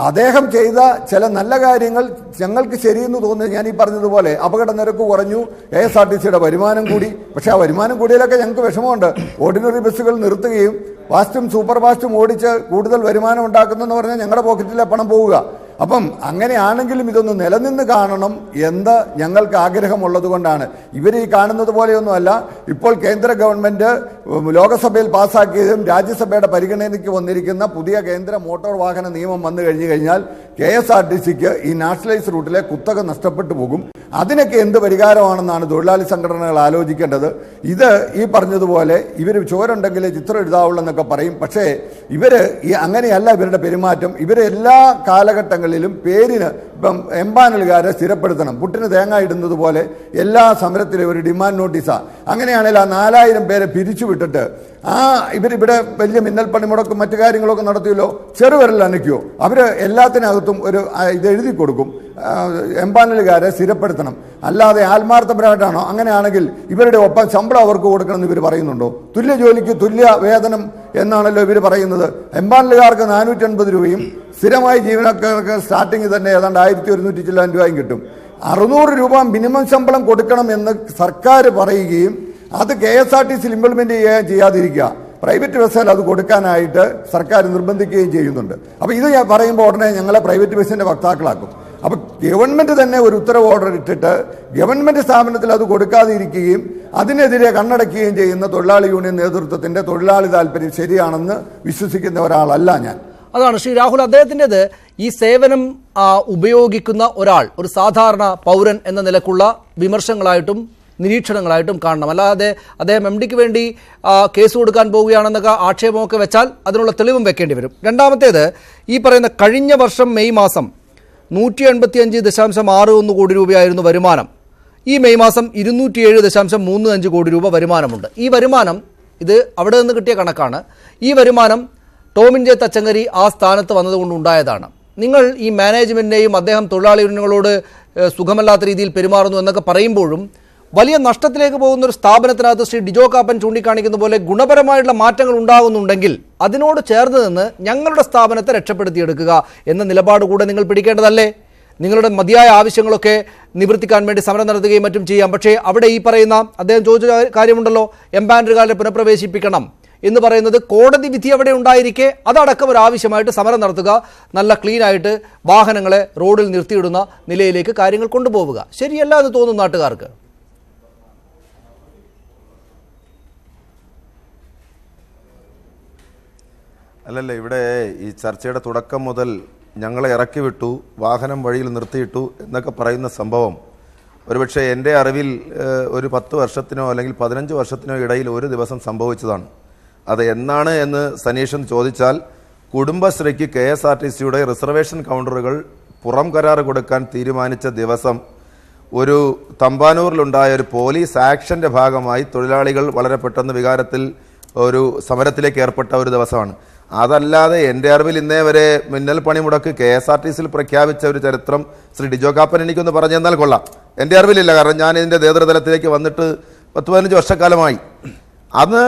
അദ്ദേഹം ചെയ്ത ചില നല്ല കാര്യങ്ങൾ ഞങ്ങൾക്ക് ശരിയെന്ന് തോന്നുന്നത് ഞാൻ ഈ പറഞ്ഞതുപോലെ അപകട നിരക്ക് കുറഞ്ഞു, KSRTCയുടെ വരുമാനം കൂടി. പക്ഷേ ആ വരുമാനം കൂടിയതിലൊക്കെ ഞങ്ങൾക്ക് വിഷമമുണ്ട്. ഓർഡിനറി ബസ്സുകൾ നിർത്തുകയും ഫാസ്റ്റും സൂപ്പർ ഫാസ്റ്റും ഓടിച്ച് കൂടുതൽ വരുമാനം ഉണ്ടാക്കുന്നെന്ന് പറഞ്ഞാൽ ഞങ്ങളുടെ പോക്കറ്റിലെ പണം പോവുക. അപ്പം അങ്ങനെയാണെങ്കിലും ഇതൊന്ന് നിലനിന്ന് കാണണം എന്ന് ഞങ്ങൾക്ക് ആഗ്രഹമുള്ളത് കൊണ്ടാണ്. ഇവർ ഈ കാണുന്നത് പോലെയൊന്നുമല്ല. ഇപ്പോൾ കേന്ദ്ര ഗവൺമെന്റ് ലോകസഭയിൽ പാസ്സാക്കിയതും രാജ്യസഭയുടെ പരിഗണനയ്ക്ക് വന്നിരിക്കുന്ന പുതിയ കേന്ദ്ര മോട്ടോർ വാഹന നിയമം വന്നു കഴിഞ്ഞാൽ KSRTCക്ക് ഈ നാഷണലൈസ് റൂട്ടിലെ കുത്തക നഷ്ടപ്പെട്ടു പോകും. അതിനൊക്കെ എന്ത് പരിഹാരമാണെന്നാണ് തൊഴിലാളി സംഘടനകൾ ആലോചിക്കേണ്ടത്. ഇത് ഈ പറഞ്ഞതുപോലെ ഇവർ ചോരുണ്ടെങ്കിലേ ചിത്രം എഴുതാവുള്ളൂ എന്നൊക്കെ പറയും. പക്ഷേ അങ്ങനെയല്ല ഇവരുടെ പെരുമാറ്റം. ഇവരെല്ലാ കാലഘട്ടങ്ങളിലും പേരിന് ഇപ്പം എംപാനലുകാരെ സ്ഥിരപ്പെടുത്തണം, പുട്ടിന് തേങ്ങ ഇടുന്നത് പോലെ എല്ലാ സമരത്തിലും ഒരു ഡിമാൻഡ് നോട്ടീസാണ്. അങ്ങനെയാണെങ്കിൽ ആ 4000 പേരെ പിരിച്ചുവിട്ടിട്ട് ഇവരിവിടെ വലിയ മിന്നൽ പണിമുടക്കും മറ്റു കാര്യങ്ങളൊക്കെ നടത്തിയല്ലോ, ചെറുവിരൽ അനയ്ക്കുമോ? അവർ എല്ലാത്തിനകത്തും ഒരു ഇത് എഴുതി കൊടുക്കും, എംപാനലുകാരെ സ്ഥിരപ്പെടുത്തണം. അല്ലാതെ ആത്മാർത്ഥപരമായിട്ടാണോ? അങ്ങനെയാണെങ്കിൽ ഇവരുടെ ഒപ്പം ശമ്പളം അവർക്ക് കൊടുക്കണമെന്ന് ഇവർ പറയുന്നുണ്ടോ? തുല്യ ജോലിക്ക് തുല്യ വേതനം എന്നാണല്ലോ ഇവർ പറയുന്നത്. എംപാനലുകാർക്ക് 480 രൂപയും സ്ഥിരമായി ജീവനക്കാർക്ക് സ്റ്റാർട്ടിങ് തന്നെ ഏതാണ്ട് 1100 ചില്ലാൻ രൂപയും കിട്ടും. 600 രൂപ മിനിമം ശമ്പളം കൊടുക്കണം എന്ന് സർക്കാർ പറയുകയും അത് KSRTCയിൽ ഇംപ്ലിമെന്റ് ചെയ്യാതിരിക്കുക, പ്രൈവറ്റ് ബസ്സിൽ അത് കൊടുക്കാനായിട്ട് സർക്കാർ നിർബന്ധിക്കുകയും ചെയ്യുന്നുണ്ട്. അപ്പോൾ ഇത് ഞാൻ പറയുമ്പോൾ ഉടനെ ഞങ്ങളെ പ്രൈവറ്റ് ബസ്സിന്റെ വക്താക്കളാക്കും. അപ്പോൾ ഗവൺമെന്റ് തന്നെ ഒരു ഉത്തരവ് ഓർഡർ ഇട്ടിട്ട് ഗവൺമെന്റ് സ്ഥാപനത്തിൽ അത് കൊടുക്കാതിരിക്കുകയും അതിനെതിരെ കണ്ണടക്കുകയും ചെയ്യുന്ന തൊഴിലാളി യൂണിയൻ നേതൃത്വത്തിന്റെ തൊഴിലാളി താല്പര്യം ശരിയാണെന്ന് വിശ്വസിക്കുന്ന ഒരാളല്ല ഞാൻ. അതാണ് ശ്രീ രാഹുൽ, അദ്ദേഹത്തിൻ്റെത് ഈ സേവനം ഉപയോഗിക്കുന്ന ഒരാൾ, ഒരു സാധാരണ പൗരൻ എന്ന നിലക്കുള്ള വിമർശനങ്ങളായിട്ടും നിരീക്ഷണങ്ങളായിട്ടും കാണണം. അല്ലാതെ അദ്ദേഹം MDക്ക് വേണ്ടി കേസ് കൊടുക്കാൻ പോവുകയാണെന്നൊക്കെ ആക്ഷേപമൊക്കെ വെച്ചാൽ അതിനുള്ള തെളിവും വെക്കേണ്ടി വരും. രണ്ടാമത്തേത്, ഈ പറയുന്ന കഴിഞ്ഞ വർഷം മെയ് മാസം 185.61 കോടി രൂപയായിരുന്നു വരുമാനം. ഈ മെയ് മാസം 207.35 കോടി രൂപ വരുമാനമുണ്ട്. ഈ വരുമാനം ഇത് അവിടെ നിന്ന് കിട്ടിയ കണക്കാണ്. ഈ വരുമാനം ടോമിൻ ജെ തച്ചങ്കരി ആ സ്ഥാനത്ത് വന്നതുകൊണ്ടുണ്ടായതാണ്. നിങ്ങൾ ഈ മാനേജ്മെൻറ്റിനെയും അദ്ദേഹം തൊഴിലാളി യൂണിയനുകളോട് സുഖമല്ലാത്ത രീതിയിൽ പെരുമാറുന്നു എന്നൊക്കെ പറയുമ്പോഴും വലിയ നഷ്ടത്തിലേക്ക് പോകുന്ന ഒരു സ്ഥാപനത്തിനകത്ത് ശ്രീ ഡിജോ കാപ്പൻ ചൂണ്ടിക്കാണിക്കുന്ന പോലെ ഗുണപരമായിട്ടുള്ള മാറ്റങ്ങൾ ഉണ്ടാകുന്നുണ്ടെങ്കിൽ അതിനോട് ചേർന്ന് നിന്ന് ഞങ്ങളുടെ സ്ഥാപനത്തെ രക്ഷപ്പെടുത്തിയെടുക്കുക എന്ന നിലപാട് കൂടെ നിങ്ങൾ പിടിക്കേണ്ടതല്ലേ? നിങ്ങളുടെ മതിയായ ആവശ്യങ്ങളൊക്കെ നിവർത്തിക്കാൻ വേണ്ടി സമരം നടത്തുകയും മറ്റും ചെയ്യാം. പക്ഷേ അവിടെ ഈ പറയുന്ന അദ്ദേഹം ചോദിച്ച കാര്യമുണ്ടല്ലോ, എംപാനലുകാരെ പുനഃപ്രവേശിപ്പിക്കണം എന്ന് പറയുന്നത് കോടതി വിധി അവിടെ ഉണ്ടായിരിക്കെ അതടക്കം ഒരു ആവശ്യമായിട്ട് സമരം നടത്തുക, നല്ല ക്ലീനായിട്ട് വാഹനങ്ങളെ റോഡിൽ നിർത്തിയിടുന്ന നിലയിലേക്ക് കാര്യങ്ങൾ കൊണ്ടുപോവുക ശരിയല്ല എന്ന് തോന്നുന്നു നാട്ടുകാർക്ക്. അല്ലല്ല, ഇവിടെ ഈ ചർച്ചയുടെ തുടക്കം മുതൽ ഞങ്ങളെ ഇറക്കി വിട്ടു, വാഹനം വഴിയിൽ നിർത്തിയിട്ടു എന്നൊക്കെ പറയുന്ന സംഭവം ഒരുപക്ഷെ എൻ്റെ അറിവിൽ ഒരു 10 വർഷത്തിനോ അല്ലെങ്കിൽ 15 വർഷത്തിനോ ഇടയിൽ ഒരു ദിവസം സംഭവിച്ചതാണ്. അത് എന്നാണ് എന്ന് സനീഷൻ ചോദിച്ചാൽ കുടുംബശ്രീക്ക് KSRTCയുടെ റിസർവേഷൻ കൗണ്ടറുകൾ പുറം കരാർ കൊടുക്കാൻ തീരുമാനിച്ച ദിവസം ഒരു തമ്പാനൂരിലുണ്ടായ ഒരു പോലീസ് ആക്ഷന്റെ ഭാഗമായി തൊഴിലാളികൾ വളരെ പെട്ടെന്ന് വികാരത്തിൽ ഒരു സമരത്തിലേക്ക് ഏർപ്പെട്ട ഒരു ദിവസമാണ്. അതല്ലാതെ എൻ്റെ അറിവിൽ ഇന്നേ വരെ മിന്നൽ പണിമുടക്ക് KSRTCയിൽ പ്രഖ്യാപിച്ച ഒരു ചരിത്രം ശ്രീ ഡിജോ കാപ്പൻ എനിക്കൊന്ന് പറഞ്ഞു തന്നാൽ കൊള്ളാം. എൻ്റെ അറിവിലില്ല. കാരണം ഞാൻ ഇതിൻ്റെ നേതൃതലത്തിലേക്ക് വന്നിട്ട് 10-15 വർഷക്കാലമായി. അന്ന്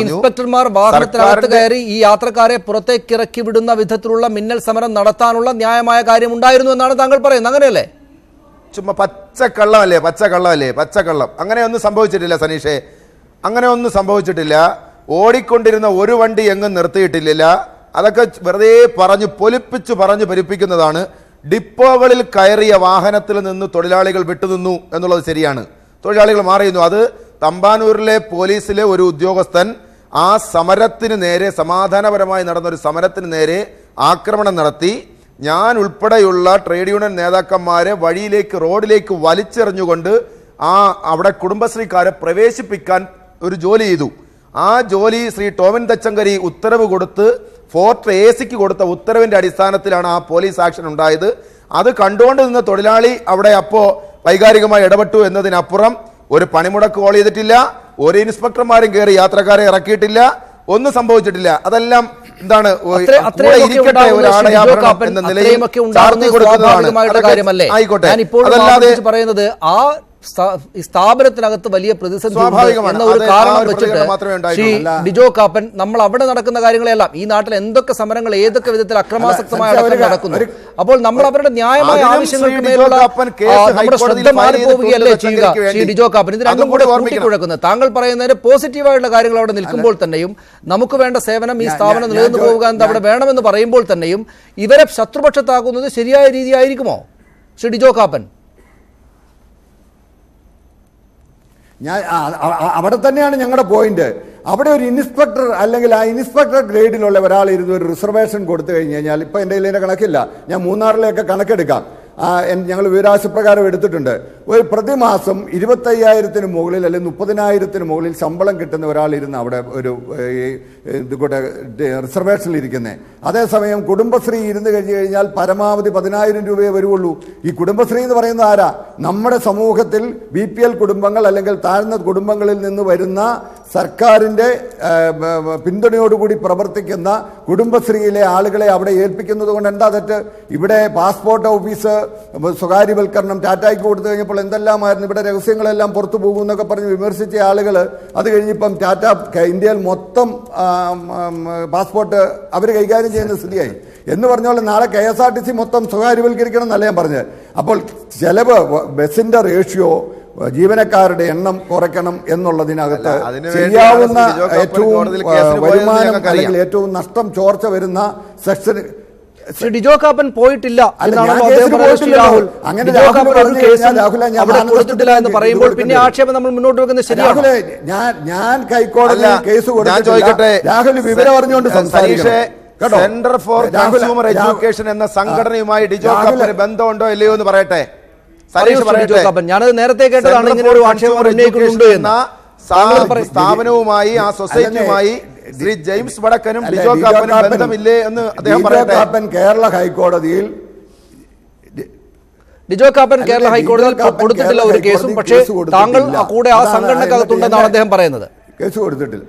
ഇൻസ്പെക്ടർമാർ വാഹനത്തിനകത്ത് കയറി ഈ യാത്രക്കാരെ പുറത്തേക്ക് ഇറക്കി വിടുന്ന വിധത്തിലുള്ള മിന്നൽ സമരം നടത്താനുള്ള ന്യായമായ കാര്യം ഉണ്ടായിരുന്നു എന്നാണ് താങ്കൾ പറയുന്നത്. അങ്ങനെയല്ലേ? ചുമ്മാ പച്ചക്കള്ളം. അങ്ങനെയൊന്നും സംഭവിച്ചിട്ടില്ല സനീഷേ, അങ്ങനെ ഒന്നും സംഭവിച്ചിട്ടില്ല. ഓടിക്കൊണ്ടിരുന്ന ഒരു വണ്ടി എങ്ങും നിർത്തിയിട്ടില്ല. അതൊക്കെ വെറുതെ പൊലിപ്പിച്ചു പെരുപ്പിക്കുന്നതാണ്. ഡിപ്പോകളിൽ കയറിയ വാഹനത്തിൽ നിന്ന് തൊഴിലാളികൾ വിട്ടുനിന്നു എന്നുള്ളത് ശരിയാണ്. തൊഴിലാളികൾ മാറിയിരുന്നു. അത് തമ്പാനൂരിലെ പോലീസിലെ ഒരു ഉദ്യോഗസ്ഥൻ ആ സമരത്തിന് നേരെ, സമാധാനപരമായി നടന്നൊരു സമരത്തിന് നേരെ ആക്രമണം നടത്തി. ഞാൻ ഉൾപ്പെടെയുള്ള ട്രേഡ് യൂണിയൻ നേതാക്കന്മാരെ റോഡിലേക്ക് വലിച്ചെറിഞ്ഞുകൊണ്ട് അവിടെ കുടുംബശ്രീക്കാരെ പ്രവേശിപ്പിക്കാൻ ഒരു ജോലി ചെയ്തു. ആ ജോലി ശ്രീ ടോമിൻ തച്ചങ്കരി ഉത്തരവ് കൊടുത്ത് ഫോർട്ട് AC കൊടുത്ത ഉത്തരവിന്റെ അടിസ്ഥാനത്തിലാണ് ആ പോലീസ് ആക്ഷൻ ഉണ്ടായത്. അത് കണ്ടുകൊണ്ട് നിന്ന തൊഴിലാളി അവിടെ വൈകാരികമായി ഇടപെട്ടു എന്നതിനപ്പുറം ഒരു പണിമുടക്ക് കോൾ ചെയ്തിട്ടില്ല, ഒരു ഇൻസ്പെക്ടർമാരും കയറി യാത്രക്കാരെ ഇറക്കിയിട്ടില്ല, ഒന്നും സംഭവിച്ചിട്ടില്ല. അതെല്ലാം എന്താണ് എന്ന നിലയിൽ ആയിക്കോട്ടെ. അതല്ലാതെ പറയുന്നത് ആ സ്ഥാപനത്തിനകത്ത് വലിയ പ്രതിസന്ധി എന്ന ഒരു കാരണം വെച്ചിട്ട് ശ്രീ ഡിജോ കാപ്പൻ, നമ്മൾ അവിടെ നടക്കുന്ന കാര്യങ്ങളെല്ലാം, ഈ നാട്ടിൽ എന്തൊക്കെ സമരങ്ങൾ ഏതൊക്കെ വിധത്തിൽ അക്രമാസക്തമായ നടക്കുന്നു, അപ്പോൾ നമ്മൾ അവരുടെ ന്യായമായ ആവശ്യങ്ങൾക്ക് മേലുള്ള നമ്മുടെ ശ്രദ്ധ മാറിപ്പോവുകയല്ലേ ചെയ്യുക ശ്രീ ഡിജോ കാപ്പൻ? ഇതിനകം കൂടെ കൂട്ടിക്കുഴക്കുന്നത് താങ്കൾ പറയുന്നതിന് പോസിറ്റീവായിട്ടുള്ള കാര്യങ്ങൾ അവിടെ നിൽക്കുമ്പോൾ തന്നെയും, നമുക്ക് വേണ്ട സേവനം ഈ സ്ഥാപനം നിലനിന്ന് പോവുക എന്ന് അവിടെ വേണമെന്ന് പറയുമ്പോൾ തന്നെയും ഇവരെ ശത്രുപക്ഷത്താക്കുന്നത് ശരിയായ രീതി ആയിരിക്കുമോ ശ്രീ ഡിജോ കാപ്പൻ? അവിടെ തന്നെയാണ് ഞങ്ങളുടെ പോയിന്റ്. അവിടെ ഒരു ഇൻസ്പെക്ടർ അല്ലെങ്കിൽ ആ ഇൻസ്പെക്ടർ ഗ്രേഡിലുള്ള ഒരാളിരുന്ന് ഒരു റിസർവേഷൻ കൊടുത്തു കഴിഞ്ഞാൽ, ഇപ്പം എൻ്റെ കയ്യിൽ കണക്കില്ല, ഞാൻ മൂന്നാറിലേക്ക് കണക്കെടുക്കാം, ഞങ്ങൾ വിവരാശപ്രകാരം എടുത്തിട്ടുണ്ട്. ഒരു പ്രതിമാസം 25,000 മുകളിൽ അല്ലെങ്കിൽ 30,000 മുകളിൽ ശമ്പളം കിട്ടുന്ന ഒരാളിരുന്ന് അവിടെ ഒരു ഇതുകൂടെ റിസർവേഷനിൽ ഇരിക്കുന്നത്. അതേസമയം കുടുംബശ്രീ ഇരുന്ന് കഴിഞ്ഞു കഴിഞ്ഞാൽ പരമാവധി 10,000 രൂപയെ വരുള്ളൂ. ഈ കുടുംബശ്രീ എന്ന് പറയുന്നത് ആരാ? നമ്മുടെ സമൂഹത്തിൽ BPL കുടുംബങ്ങൾ അല്ലെങ്കിൽ താഴ്ന്ന കുടുംബങ്ങളിൽ നിന്ന് വരുന്ന സർക്കാരിൻ്റെ പിന്തുണയോടുകൂടി പ്രവർത്തിക്കുന്ന കുടുംബശ്രീയിലെ ആളുകളെ അവിടെ ഏൽപ്പിക്കുന്നത് കൊണ്ട് എന്താ തെറ്റ്? ഇവിടെ പാസ്പോർട്ട് ഓഫീസ് സ്വകാര്യവൽക്കരണം ടാറ്റായ്ക്ക് കൊടുത്തു കഴിഞ്ഞപ്പോൾ എന്തെല്ലാമായിരുന്നു, ഇവിടെ രഹസ്യങ്ങളെല്ലാം പുറത്തു പോകും എന്നൊക്കെ പറഞ്ഞ് വിമർശിച്ച ആളുകൾ അത് കഴിഞ്ഞിപ്പം ടാറ്റ ഇന്ത്യയിൽ മൊത്തം പാസ്പോർട്ട് അവർ കൈകാര്യം ചെയ്യുന്ന സ്ഥിതിയായി. എന്ന് പറഞ്ഞ നാളെ KSRTC മൊത്തം സ്വകാര്യവൽക്കരിക്കണം എന്നല്ല ഞാൻ പറഞ്ഞത്. അപ്പോൾ ചെലവ്, ബസിന്റെ റേഷ്യോ, ജീവനക്കാരുടെ എണ്ണം കുറയ്ക്കണം എന്നുള്ളതിനകത്ത് ചെയ്യാവുന്ന ഏറ്റവും വരുമാനം അല്ലെങ്കിൽ ഏറ്റവും നഷ്ടം ചോർച്ച വരുന്ന സെക്ഷൻ ശ്രീ ഡിജോ കാപ്പൻ പോയിട്ടില്ല എന്ന് പറയുമ്പോൾ പിന്നെ ആക്ഷേപം നമ്മൾ മുന്നോട്ട് വെക്കുന്നത് ശരിയാണ്. ഞാൻ ഹൈക്കോടതി കേസ് കൊടുത്തിട്ട് രാഹുൽ വിവരം അറിഞ്ഞുകൊണ്ട് സംസാരിക്കട്ടെ. സെന്റർ ഫോർ കൺസ്യൂമർ എഡ്യൂക്കേഷൻ എന്ന സംഘടനയുമായി ഡിജോ കാപ്പന് ബന്ധമുണ്ടോ ഇല്ലയോ എന്ന് പറയട്ടെ. ഞാനത് നേരത്തെ കേട്ടതാണ്, ഇങ്ങനെ ഒരു ആക്ഷേപം ഉന്നയിക്കുന്നുണ്ട് എന്ന സ്ഥാപനവുമായി, ആ സൊസൈറ്റിയുമായി ശ്രീ ജെയിംസ് വടക്കനും ഡിജോ കാപ്പനും ബന്ധമില്ലേ എന്ന് അദ്ദേഹം പറയട്ടെ. കേരള ഹൈക്കോടതിയിൽ ഡിജോ കാപ്പൻ കേരള ഹൈക്കോടതിയിൽ കൊടുത്തിട്ടില്ല ഒരു കേസും, പക്ഷേ താങ്കൾ കൂടെ ആ സംഘടനക്കകത്തുണ്ടെന്നാണ് അദ്ദേഹം പറയുന്നത്. കേസ് കൊടുത്തിട്ടില്ല.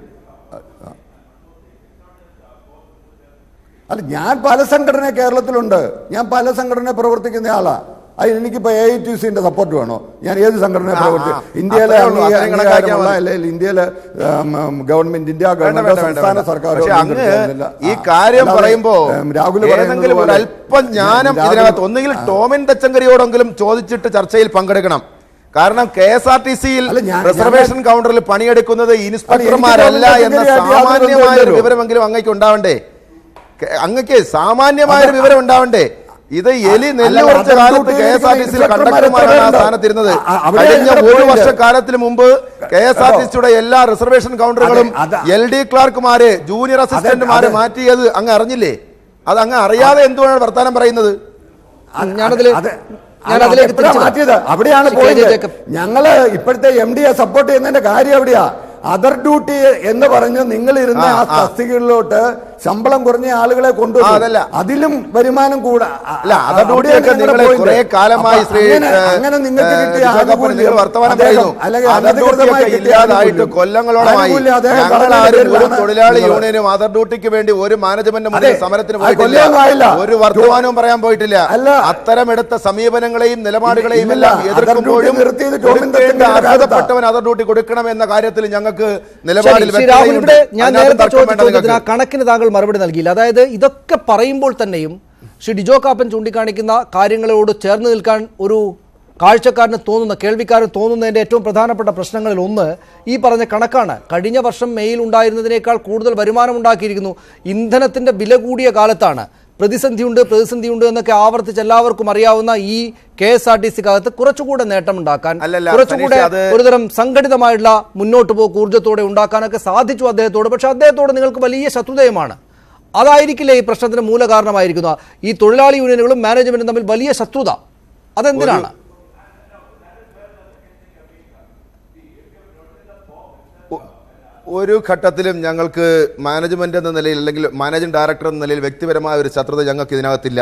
അല്ല, ഞാൻ പല സംഘടന കേരളത്തിലുണ്ട്, ഞാൻ പല സംഘടന പ്രവർത്തിക്കുന്ന ആളാ. അതിന് എനിക്കിപ്പോൾ AITUCന്റെ സപ്പോർട്ട് വേണോ? ഞാൻ ഏത് സംഘടന പ്രവർത്തിക്കും? ഇന്ത്യയിലെ അംഗീകാരമുള്ള അല്ലെങ്കിൽ ഇന്ത്യയിലെ ഗവൺമെന്റ്, ഇന്ത്യ ഗവൺമെന്റ്, സംസ്ഥാന സർക്കാർ ഈ കാര്യം പറയുമ്പോൾ രാഹുൽ പറയുന്നെങ്കിലും ഒരു അല്പം ജ്ഞാനം ഇതിനകത്ത് ഒന്നുകിൽ ടോമിൻ തച്ചങ്കരിയോടെങ്കിലും ചോദിച്ചിട്ട് ചർച്ചയിൽ പങ്കെടുക്കണം. കാരണം KSRTCയിൽ റിസർവേഷൻ കൗണ്ടറിൽ പണിയെടുക്കുന്നത് ഇൻസ്പെക്ടർമാരല്ല എന്ന സാമാന്യമായ ഒരു വിവരമെങ്കിലും അങ്ങേക്ക് ഉണ്ടാവണ്ടേ? അങ്ങക്ക് സാമാന്യമായ ഒരു വിവരം ഉണ്ടാവണ്ടേ? ഇത് എലി നെല്ല് കുറച്ച കാലത്ത് KSRTCയിൽ കണ്ടക്ടർമാരാണ് ആ സ്ഥാനത്തിരുന്നത്. കഴിഞ്ഞ ഒരു വർഷക്കാലത്തിന് മുമ്പ് KSRTCയുടെ എല്ലാ റിസർവേഷൻ കൗണ്ടറുകളും LD ക്ലാർക്കുമാര്, ജൂനിയർ അസിസ്റ്റന്റുമാരെ മാറ്റിയത് അങ്ങ് അറിഞ്ഞില്ലേ? അത് അങ്ങ് അറിയാതെ എന്തുകൊണ്ടാണ് വർത്തമാനം പറയുന്നത്? അവിടെയാണ് പോയത്. ഞങ്ങള് ഇപ്പോഴത്തെ MDയെ സപ്പോർട്ട് ചെയ്യുന്നതിന്റെ കാര്യം എവിടെയാ? അതർ ഡ്യൂട്ടി എന്ന് പറഞ്ഞ് നിങ്ങൾ ഇരുന്ന ആ തസ്തികകളിലോട്ട് ശമ്പളം കുറഞ്ഞ ആളുകളെ കൊണ്ടുവന്നു. അതിലും വരുമാനം കൂടാ. അതർ ഡ്യൂട്ടിയൊക്കെ നിങ്ങൾ കുറെ കാലമായി അങ്ങനെ നിങ്ങൾക്ക് കിട്ടിയ ഇല്ലാതായിട്ട് കൊല്ലങ്ങളോളമായി ഒരു തൊഴിലാളി യൂണിയനും അതർ ഡ്യൂട്ടിക്ക് വേണ്ടി ഒരു മാനേജ്മെന്റ് മുന്നിൽ സമരത്തിന് പോയിട്ടില്ല, ഒരു വർത്തമാനവും പറയാൻ പോയിട്ടില്ല. അത്തരം എടുത്ത സമീപനങ്ങളെയും നിലപാടുകളെയും എല്ലാം എതിർക്കുമ്പോഴും അർഹതപ്പെട്ടവൻ അതർ ഡ്യൂട്ടി കൊടുക്കണം എന്ന കാര്യത്തിൽ ഞങ്ങൾക്ക് നിലപാടിൽ കണക്കിന് താങ്കൾ മറുപടി നൽകിയില്ല. അതായത് ഇതൊക്കെ പറയുമ്പോൾ തന്നെയും ശ്രീ ഡിജോ കാപ്പൻ ചൂണ്ടിക്കാണിക്കുന്ന കാര്യങ്ങളോട് ചേർന്ന് നിൽക്കാൻ ഒരു കാഴ്ചക്കാരന് തോന്നുന്ന, കേൾവിക്കാരന് തോന്നുന്നതിൻ്റെ ഏറ്റവും പ്രധാനപ്പെട്ട പ്രശ്നങ്ങളിൽ ഒന്ന് ഈ പറഞ്ഞ കണക്കാണ്. കഴിഞ്ഞ വർഷം മെയ്യിൽ ഉണ്ടായിരുന്നതിനേക്കാൾ കൂടുതൽ വരുമാനം ഉണ്ടാക്കിയിരിക്കുന്നു. ഇന്ധനത്തിൻ്റെ വില കൂടിയ കാലത്താണ്. പ്രതിസന്ധിയുണ്ട് എന്നൊക്കെ ആവർത്തിച്ച് എല്ലാവർക്കും അറിയാവുന്ന ഈ KSRTC-കകത്ത് കുറച്ചുകൂടെ നേട്ടമുണ്ടാക്കാൻ, കുറച്ചുകൂടെ ഒരുതരം സംഘടിതമായിട്ടുള്ള മുന്നോട്ട് പോക്ക് ഊർജ്ജത്തോടെ ഉണ്ടാക്കാനൊക്കെ സാധിച്ചു അദ്ദേഹത്തോട്. പക്ഷെ അദ്ദേഹത്തോട് നിങ്ങൾക്ക് വലിയ ശത്രുതയുമാണ്. അതായിരിക്കില്ലേ ഈ പ്രശ്നത്തിന് മൂല കാരണമായിരിക്കുന്ന ഈ തൊഴിലാളി യൂണിയനുകളും മാനേജ്മെന്റും തമ്മിൽ വലിയ ശത്രുത? അതെന്തിനാണ്? ഒരു ഘട്ടത്തിലും ഞങ്ങൾക്ക് മാനേജ്മെന്റ് എന്ന നിലയിൽ അല്ലെങ്കിൽ മാനേജിംഗ് ഡയറക്ടർ എന്ന നിലയിൽ വ്യക്തിപരമായ ഒരു ശത്രുത ഞങ്ങൾക്ക് ഇതിനകത്തില്ല.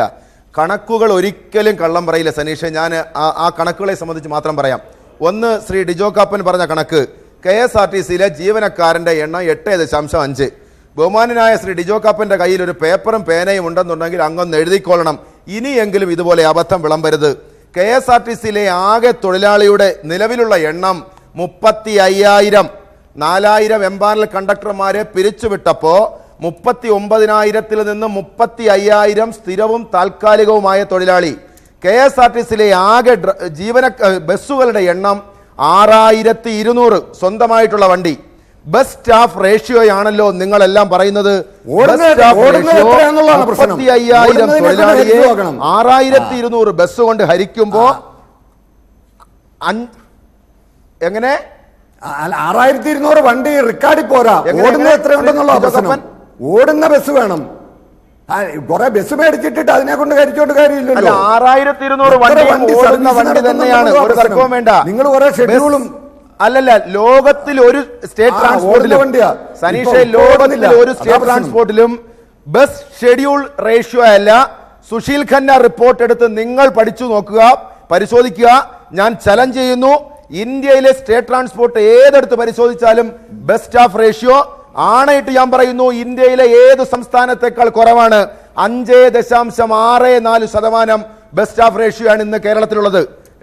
കണക്കുകൾ ഒരിക്കലും കള്ളം പറയില്ല സനീഷ്. ഞാൻ ആ കണക്കുകളെ സംബന്ധിച്ച് മാത്രം പറയാം. ഒന്ന്, ശ്രീ ഡിജോ കാപ്പൻ പറഞ്ഞ കണക്ക്, KSRTC-യിലെ ജീവനക്കാരൻ്റെ എണ്ണം 8.5. ബഹുമാനായ ശ്രീ ഡിജോ കാപ്പൻ്റെ കയ്യിൽ ഒരു പേപ്പറും പേനയും ഉണ്ടെന്നുണ്ടെങ്കിൽ അങ്ങൊന്ന് എഴുതിക്കൊള്ളണം. ഇനിയെങ്കിലും ഇതുപോലെ അബദ്ധം വിളമ്പരുത്. KSRTC-യിലെ ആകെ തൊഴിലാളിയുടെ നിലവിലുള്ള എണ്ണം 35,000. 4,000 എംപാനൽ കണ്ടക്ടർമാരെ പിരിച്ചുവിട്ടപ്പോൾ 39,000-ൽ നിന്ന് 35,000 സ്ഥിരവും താൽക്കാലികവുമായ തൊഴിലാളി. KSRTC-യിലെ ആകെ ബസ്സുകളുടെ എണ്ണം 6,200. സ്വന്തമായിട്ടുള്ള വണ്ടി. ബസ് സ്റ്റാഫ് റേഷ്യോയാണല്ലോ നിങ്ങളെല്ലാം പറയുന്നത്. 35,000 തൊഴിലാളിയെ 6,200 ബസ് കൊണ്ട് ഹരിക്കുമ്പോ എങ്ങനെ 6,200 വണ്ടി റെക്കോർഡിൽ പോരാ. ഓടുന്ന എത്ര ഉണ്ടെന്നുള്ള പ്രശ്നം. ഓടുന്ന ബസ് വേണം. കുറെ ബസ് മേടിച്ചിട്ടിട്ട് അതിനെ കൊണ്ട് കരിച്ചോണ്ട് കാര്യമില്ലല്ലോ. 6,200 വണ്ടി തന്നെയാണ്, ഒരു തർക്കവും വേണ്ട. നിങ്ങൾ കുറെ ഷെഡ്യൂളും അല്ലല്ല, ലോകത്തിൽ ഒരു സ്റ്റേറ്റ് ട്രാൻസ്പോർട്ടിലും സനീഷെ, ലോകത്തിൽ ഒരു സ്റ്റേറ്റ് ട്രാൻസ്പോർട്ടിലും ബസ് ഷെഡ്യൂൾ റേഷ്യോ അല്ല. സുശീൽ ഖന്ന റിപ്പോർട്ട് എടുത്ത് നിങ്ങൾ പഠിച്ചു നോക്കുക, പരിശോധിക്കുക. ഞാൻ ചലഞ്ച് ചെയ്യുന്നു, ഇന്ത്യയിലെ സ്റ്റേറ്റ് ട്രാൻസ്പോർട്ട് ഏതെടുത്ത് പരിശോധിച്ചാലും ബസ് സ്റ്റാഫ് റേഷ്യോ ആണയിട്ട് ഞാൻ പറയുന്നു ഇന്ത്യയിലെ ഏത് സംസ്ഥാനത്തെക്കാൾ കുറവാണ്. 5.64% ബസ് സ്റ്റാഫ് റേഷ്യോ ആണ് ഇന്ന് കേരളത്തിലുള്ളത്.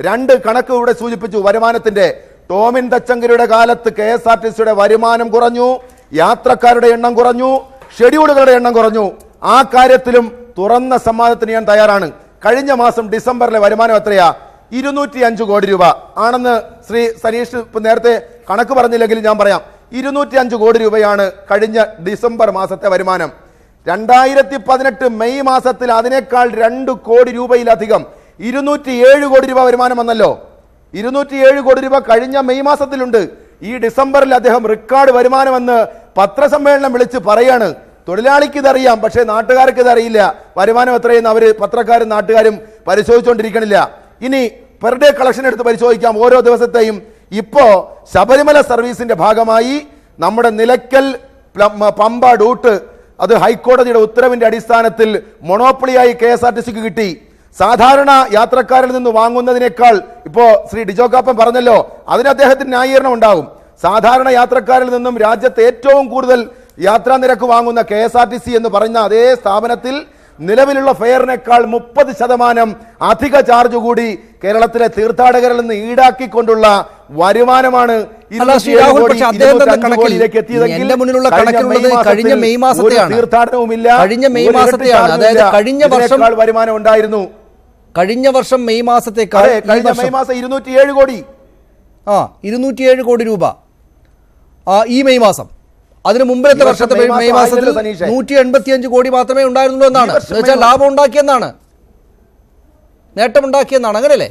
രണ്ട് കണക്ക് ഇവിടെ സൂചിപ്പിച്ചു. വരുമാനത്തിന്റെ ടോമിൻ തച്ചങ്കരിയുടെ കാലത്ത് KSRTC-യുടെ വരുമാനം കുറഞ്ഞു, യാത്രക്കാരുടെ എണ്ണം കുറഞ്ഞു, ഷെഡ്യൂളുകളുടെ എണ്ണം കുറഞ്ഞു. ആ കാര്യത്തിലും തുറന്ന സമ്മതത്തിന് ഞാൻ തയ്യാറാണ്. കഴിഞ്ഞ മാസം ഡിസംബറിലെ വരുമാനം എത്രയാ? 205 കോടി രൂപ ആണെന്ന് ശ്രീ സനീഷ് നേരത്തെ കണക്ക് പറഞ്ഞില്ലെങ്കിൽ ഞാൻ പറയാം. 205 കോടി രൂപയാണ് കഴിഞ്ഞ ഡിസംബർ മാസത്തെ വരുമാനം. 2018 മെയ് മാസത്തിൽ അതിനേക്കാൾ 2 കോടി രൂപയിലധികം 207 കോടി രൂപ വരുമാനം വന്നല്ലോ. 207 കോടി രൂപ കഴിഞ്ഞ മെയ് മാസത്തിലുണ്ട്. ഈ ഡിസംബറിൽ അദ്ദേഹം റെക്കോർഡ് വരുമാനമെന്ന് പത്രസമ്മേളനം വിളിച്ച് പറയാണ്. തൊഴിലാളിക്ക് ഇതറിയാം, പക്ഷേ നാട്ടുകാർക്ക് ഇതറിയില്ല. വരുമാനം എത്രയെന്ന് അവർ പത്രക്കാരും നാട്ടുകാരും പരിശോധിച്ചുകൊണ്ടിരിക്കണില്ല. ഇനി പെർ ഡേ കളക്ഷൻ എടുത്ത് പരിശോധിക്കാം ഓരോ ദിവസത്തെയും. ഇപ്പോ ശബരിമല സർവീസിന്റെ ഭാഗമായി നമ്മുടെ നിലയ്ക്കൽ പമ്പ ഡൂട്ട് അത് ഹൈക്കോടതിയുടെ ഉത്തരവിന്റെ അടിസ്ഥാനത്തിൽ മൊണോപ്പൊളിയായി KSRTC-ക്ക് കിട്ടി. സാധാരണ യാത്രക്കാരിൽ നിന്ന് വാങ്ങുന്നതിനേക്കാൾ ഇപ്പോ ശ്രീ ഡിജോ കാപ്പൻ പറഞ്ഞല്ലോ, അതിന് അദ്ദേഹത്തിന് ന്യായീകരണം ഉണ്ടാകും. സാധാരണ യാത്രക്കാരിൽ നിന്നും രാജ്യത്ത് ഏറ്റവും കൂടുതൽ യാത്രാ നിരക്ക് വാങ്ങുന്ന KSRTC എന്ന് പറയുന്ന അതേ സ്ഥാപനത്തിൽ നിലവിലുള്ള ഫെയറിനേക്കാൾ 30% അധിക ചാർജ് കൂടി കേരളത്തിലെ തീർത്ഥാടകരിൽ നിന്ന് ഈടാക്കിക്കൊണ്ടുള്ള വരുമാനമാണ് തീർത്ഥാടനവുമില്ല. വരുമാനം ഉണ്ടായിരുന്നു കഴിഞ്ഞ വർഷം മെയ് മാസത്തേക്കാൾ. മെയ് മാസം 207 കോടി. 207 കോടി രൂപ ഈ മെയ് മാസം. അതിന് മുമ്പിലത്തെ വർഷത്തെ മെയ് മാസത്തിൽ 185 കോടി മാത്രമേ ഉണ്ടായിരുന്നുള്ളൂ എന്നാണ്. എന്നുവെച്ചാൽ ലാഭം ഉണ്ടാക്കിയെന്നാണ്, നേട്ടമുണ്ടാക്കിയെന്നാണ്. അങ്ങനെയല്ലേ?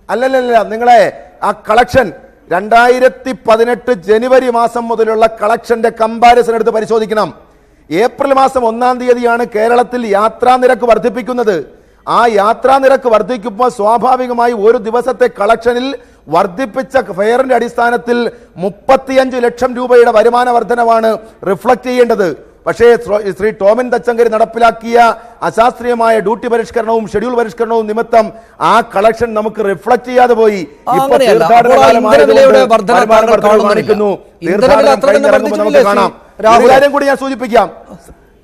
അല്ലല്ല, നിങ്ങളെ ആ കളക്ഷൻ 2018 ജനുവരി മാസം മുതലുള്ള കളക്ഷന്റെ കമ്പാരിസൺ എടുത്ത് പരിശോധിക്കണം. ഏപ്രിൽ മാസം 1-ാം തീയതിയാണ് കേരളത്തിൽ യാത്രാ നിരക്ക് വർദ്ധിപ്പിക്കുന്നത്. ആ യാത്രാ നിരക്ക് വർദ്ധിക്കുമ്പോൾ സ്വാഭാവികമായി ഒരു ദിവസത്തെ കളക്ഷനിൽ വർദ്ധിപ്പിച്ച ഫെയറിന്റെ അടിസ്ഥാനത്തിൽ 35 ലക്ഷം രൂപയുടെ വരുമാന വർധനവാണ് റിഫ്ലക്ട് ചെയ്യേണ്ടത്. പക്ഷേ ശ്രീ ടോമിൻ തച്ചങ്കരി നടപ്പിലാക്കിയ അശാസ്ത്രീയമായ ഡ്യൂട്ടി പരിഷ്കരണവും ഷെഡ്യൂൾ പരിഷ്കരണവും നിമിത്തം ആ കളക്ഷൻ നമുക്ക് റിഫ്ലക്ട് ചെയ്യാതെ പോയി. ഇപ്പൊ തീർത്ഥാടന കാണാം. ഒരു കാര്യം കൂടി ഞാൻ സൂചിപ്പിക്കാം.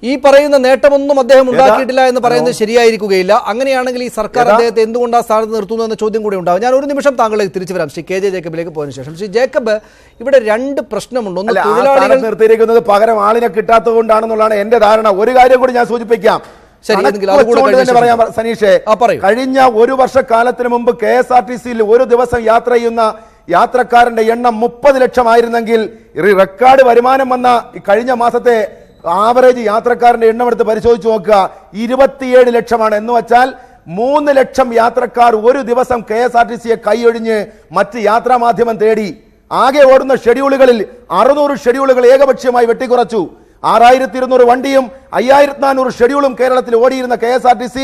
ഈ പറയുന്ന നേട്ടമൊന്നും അദ്ദേഹം ഉണ്ടാക്കിയിട്ടില്ല എന്ന് പറയുന്നത് ശരിയായിരിക്കുകയില്ല. അങ്ങനെയാണെങ്കിൽ ഈ സർക്കാർ അദ്ദേഹത്തെ എന്തുകൊണ്ടാണ് സ്ഥാനത്ത് നിർത്തുന്നു എന്ന ചോദ്യം കൂടി ഉണ്ടാവും. ഞാൻ ഒരു നിമിഷം താങ്കളിലേക്ക് തിരിച്ചു വരാം. ശ്രീ KJ ജേക്കബിലേക്ക് പോയതിനു ശേഷം ശ്രീ ജേക്കബ്, ഇവിടെ രണ്ട് പ്രശ്നമുണ്ട്. ഒന്ന്, തൊഴിലാളികൾ നിർത്തിയിരിക്കുന്നത് പകരം ആളിനെ കിട്ടാത്തത് കൊണ്ടാണെന്നുള്ളതാണ് എന്റെ ധാരണ. ഒരു കാര്യം കൂടി ഞാൻ സൂചിപ്പിക്കാം. പറയാം സനീഷേ, കഴിഞ്ഞ ഒരു വർഷക്കാലത്തിന് മുമ്പ് KSRTC-യിൽ ഒരു ദിവസം യാത്ര ചെയ്യുന്ന യാത്രക്കാരന്റെ എണ്ണം 30 ലക്ഷമായിരുന്നെങ്കിൽ റെക്കോർഡ് വരുമാനം വന്ന കഴിഞ്ഞ മാസത്തെ ആവറേജ് യാത്രക്കാരന്റെ എണ്ണം എടുത്ത് പരിശോധിച്ച് നോക്കുക, 27 ലക്ഷമാണ്. എന്ന് വെച്ചാൽ 3 ലക്ഷം യാത്രക്കാർ ഒരു ദിവസം KSRTC-യെ കൈയൊഴിഞ്ഞ് മറ്റ് യാത്രാ മാധ്യമം തേടി. ആകെ ഓടുന്ന ഷെഡ്യൂളുകളിൽ 600 ഷെഡ്യൂളുകൾ ഏകപക്ഷീയമായി വെട്ടിക്കുറച്ചു. 6200 വണ്ടിയും 5400 ഷെഡ്യൂളും കേരളത്തിൽ ഓടിയിരുന്ന KSRTC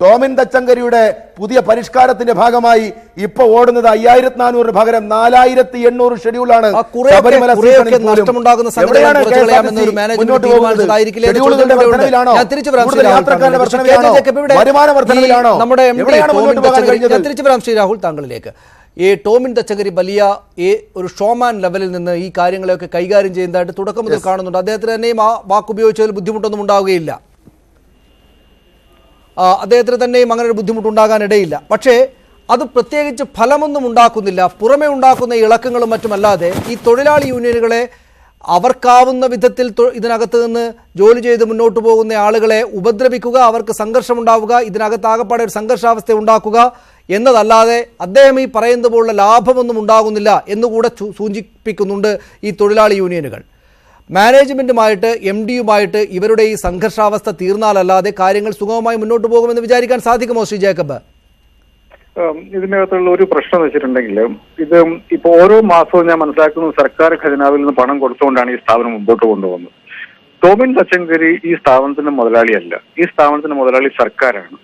ടോമിൻ തച്ചങ്കരിയുടെ പുതിയ പരിഷ്കാരത്തിന്റെ ഭാഗമായി ഇപ്പൊ ഓടുന്നത് 5400 പകരം 4800 ഷെഡ്യൂളാണ്. ശബരിമല വരുമാന വർധനവിലാണോ? തിരിച്ചു വരാം ശ്രീ രാഹുൽ താങ്കളിലേക്ക്. ഈ ടോമിൻ തച്ചങ്കരി വലിയ ഒരു ഷോമാൻ ലെവലിൽ നിന്ന് ഈ കാര്യങ്ങളെയൊക്കെ കൈകാര്യം ചെയ്യുന്നതായിട്ട് തുടക്കം മുതൽ കാണുന്നുണ്ട്. അദ്ദേഹത്തിന് തന്നെയും ആ വാക്കുപയോഗിച്ചതിൽ ബുദ്ധിമുട്ടൊന്നും ഉണ്ടാവുകയില്ല. അദ്ദേഹത്തിന് തന്നെയും അങ്ങനെ ഒരു ബുദ്ധിമുട്ടുണ്ടാകാനിടയില്ല. പക്ഷേ അത് പ്രത്യേകിച്ച് ഫലമൊന്നും ഉണ്ടാക്കുന്നില്ല. പുറമേ ഉണ്ടാക്കുന്ന ഇളക്കങ്ങളും മറ്റുമല്ലാതെ ഈ തൊഴിലാളി യൂണിയനുകളെ അവർക്കാവുന്ന വിധത്തിൽ ഇതിനകത്ത് നിന്ന് ജോലി ചെയ്ത് മുന്നോട്ട് പോകുന്ന ആളുകളെ ഉപദ്രവിക്കുക, അവർക്ക് സംഘർഷമുണ്ടാവുക, ഇതിനകത്ത് ആകപ്പാടെ ഒരു സംഘർഷാവസ്ഥ ഉണ്ടാക്കുക എന്നതല്ലാതെ അദ്ദേഹം ഈ പറയുന്നത് പോലുള്ള ലാഭമൊന്നും ഉണ്ടാകുന്നില്ല എന്നുകൂടെ സൂചിപ്പിക്കുന്നുണ്ട് ഈ തൊഴിലാളി യൂണിയനുകൾ. മാനേജ്മെന്റുമായിട്ട് MD-യുമായിട്ട് ഇവരുടെ ഈ സംഘർഷാവസ്ഥ തീർന്നാലല്ലാതെ കാര്യങ്ങൾ സുഗമമായി മുന്നോട്ട് പോകുമെന്ന് വിചാരിക്കാൻ സാധിക്കുമോ ശ്രീ ജേക്കബ്? ഇതിനകത്തുള്ള ഒരു പ്രശ്നം എന്ന് വെച്ചിട്ടുണ്ടെങ്കിൽ, ഇത് ഇപ്പൊ ഓരോ മാസവും ഞാൻ മനസ്സിലാക്കുന്നത് സർക്കാർ ഖജനാവിൽ നിന്ന് പണം കൊടുത്തുകൊണ്ടാണ് ഈ സ്ഥാപനം മുമ്പോട്ട് കൊണ്ടുപോകുന്നത്. ടോമിൻ തച്ചങ്കരി ഈ സ്ഥാപനത്തിന്റെ മുതലാളിയല്ല, ഈ സ്ഥാപനത്തിന്റെ മുതലാളി സർക്കാരാണ്.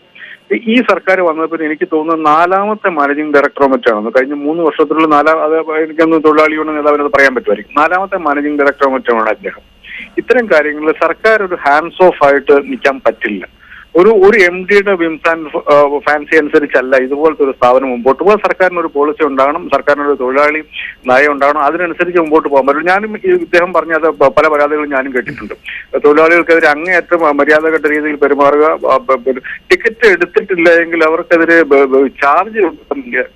ഈ സർക്കാർ വന്നപ്പോൾ എനിക്ക് തോന്നുന്നത് 4ാമത്തെ മാനേജിംഗ് ഡയറക്ടറോ മറ്റാണെന്ന്. കഴിഞ്ഞ 3 വർഷത്തിലുള്ള എനിക്കൊന്ന് തൊഴിലാളി യൂണിയൻ നേതാവിനത് പറയാൻ പറ്റുമായിരിക്കും. 4ാമത്തെ മാനേജിംഗ് ഡയറക്ടറോ മറ്റാണ് അദ്ദേഹം. ഇത്തരം കാര്യങ്ങളിൽ സർക്കാർ ഒരു ഹാൻഡ്സ് ഓഫ് ആയിട്ട് നിൽക്കാൻ പറ്റില്ല. ഒരു MD-യുടെ വിംസ് ആൻഡ് ഫാൻസി അനുസരിച്ചല്ല ഇതുപോലത്തെ ഒരു സ്ഥാപനം മുമ്പോട്ട് പോകാൻ. സർക്കാരിന് ഒരു പോളിസി ഉണ്ടാകണം, സർക്കാരിനൊരു തൊഴിലാളി നയം ഉണ്ടാകണം, അതിനനുസരിച്ച് മുമ്പോട്ട് പോകാൻ പറ്റും. ഞാനും ഇദ്ദേഹം പറഞ്ഞത് പല പരാതികളും ഞാനും കേട്ടിട്ടുണ്ട്. തൊഴിലാളികൾക്കെതിരെ അങ്ങേയറ്റം മര്യാദഘട്ട രീതിയിൽ പെരുമാറുക, ടിക്കറ്റ് എടുത്തിട്ടില്ല എങ്കിൽ അവർക്കെതിരെ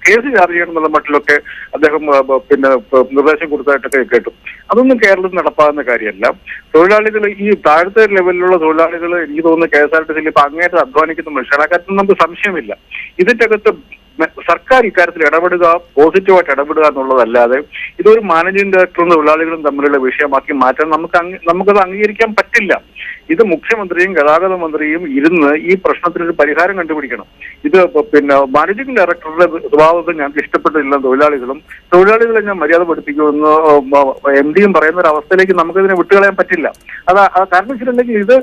കേസ് ചാർജ് ചെയ്യണം എന്നുള്ള മട്ടിലൊക്കെ അദ്ദേഹം നിർദ്ദേശം കൊടുത്തതായിട്ടൊക്കെ കേട്ടു. അതൊന്നും കേരളത്തിൽ നടപ്പാകുന്ന കാര്യമല്ല. തൊഴിലാളികൾ ഈ താഴത്തെ ലെവലിലുള്ള തൊഴിലാളികൾ എനിക്ക് തോന്നുന്നു KSRTC-യിൽ ഇപ്പൊ അങ്ങേറ്റം അധ്വാനിക്കുന്ന മനുഷ്യരാണ്. കാര്യത്തിൽ നമുക്ക് സംശയമില്ല. ഇതിന്റെ അകത്ത് സർക്കാർ ഇക്കാര്യത്തിൽ ഇടപെടുക, പോസിറ്റീവായിട്ട് ഇടപെടുക എന്നുള്ളതല്ലാതെ ഇതൊരു മാനേജിംഗ് ഡയറക്ടറും തൊഴിലാളികളും തമ്മിലുള്ള വിഷയമാക്കി മാറ്റാൻ നമുക്കത് അംഗീകരിക്കാൻ പറ്റില്ല. ഇത് മുഖ്യമന്ത്രിയും ഗതാഗത മന്ത്രിയും ഇരുന്ന് ഈ പ്രശ്നത്തിനൊരു പരിഹാരം കണ്ടുപിടിക്കണം. ഇത് മാനേജിംഗ് ഡയറക്ടറുടെ സ്വഭാവത്തിൽ ഞങ്ങൾക്ക് ഇഷ്ടപ്പെട്ടില്ല തൊഴിലാളികളെ ഞാൻ മര്യാദ പഠിപ്പിക്കുമെന്ന് MD-യും പറയുന്ന ഒരു അവസ്ഥയിലേക്ക് നമുക്കിതിനെ വിട്ടുകളയാൻ പറ്റില്ല. കാരണം വെച്ചിട്ടുണ്ടെങ്കിൽ ഇത്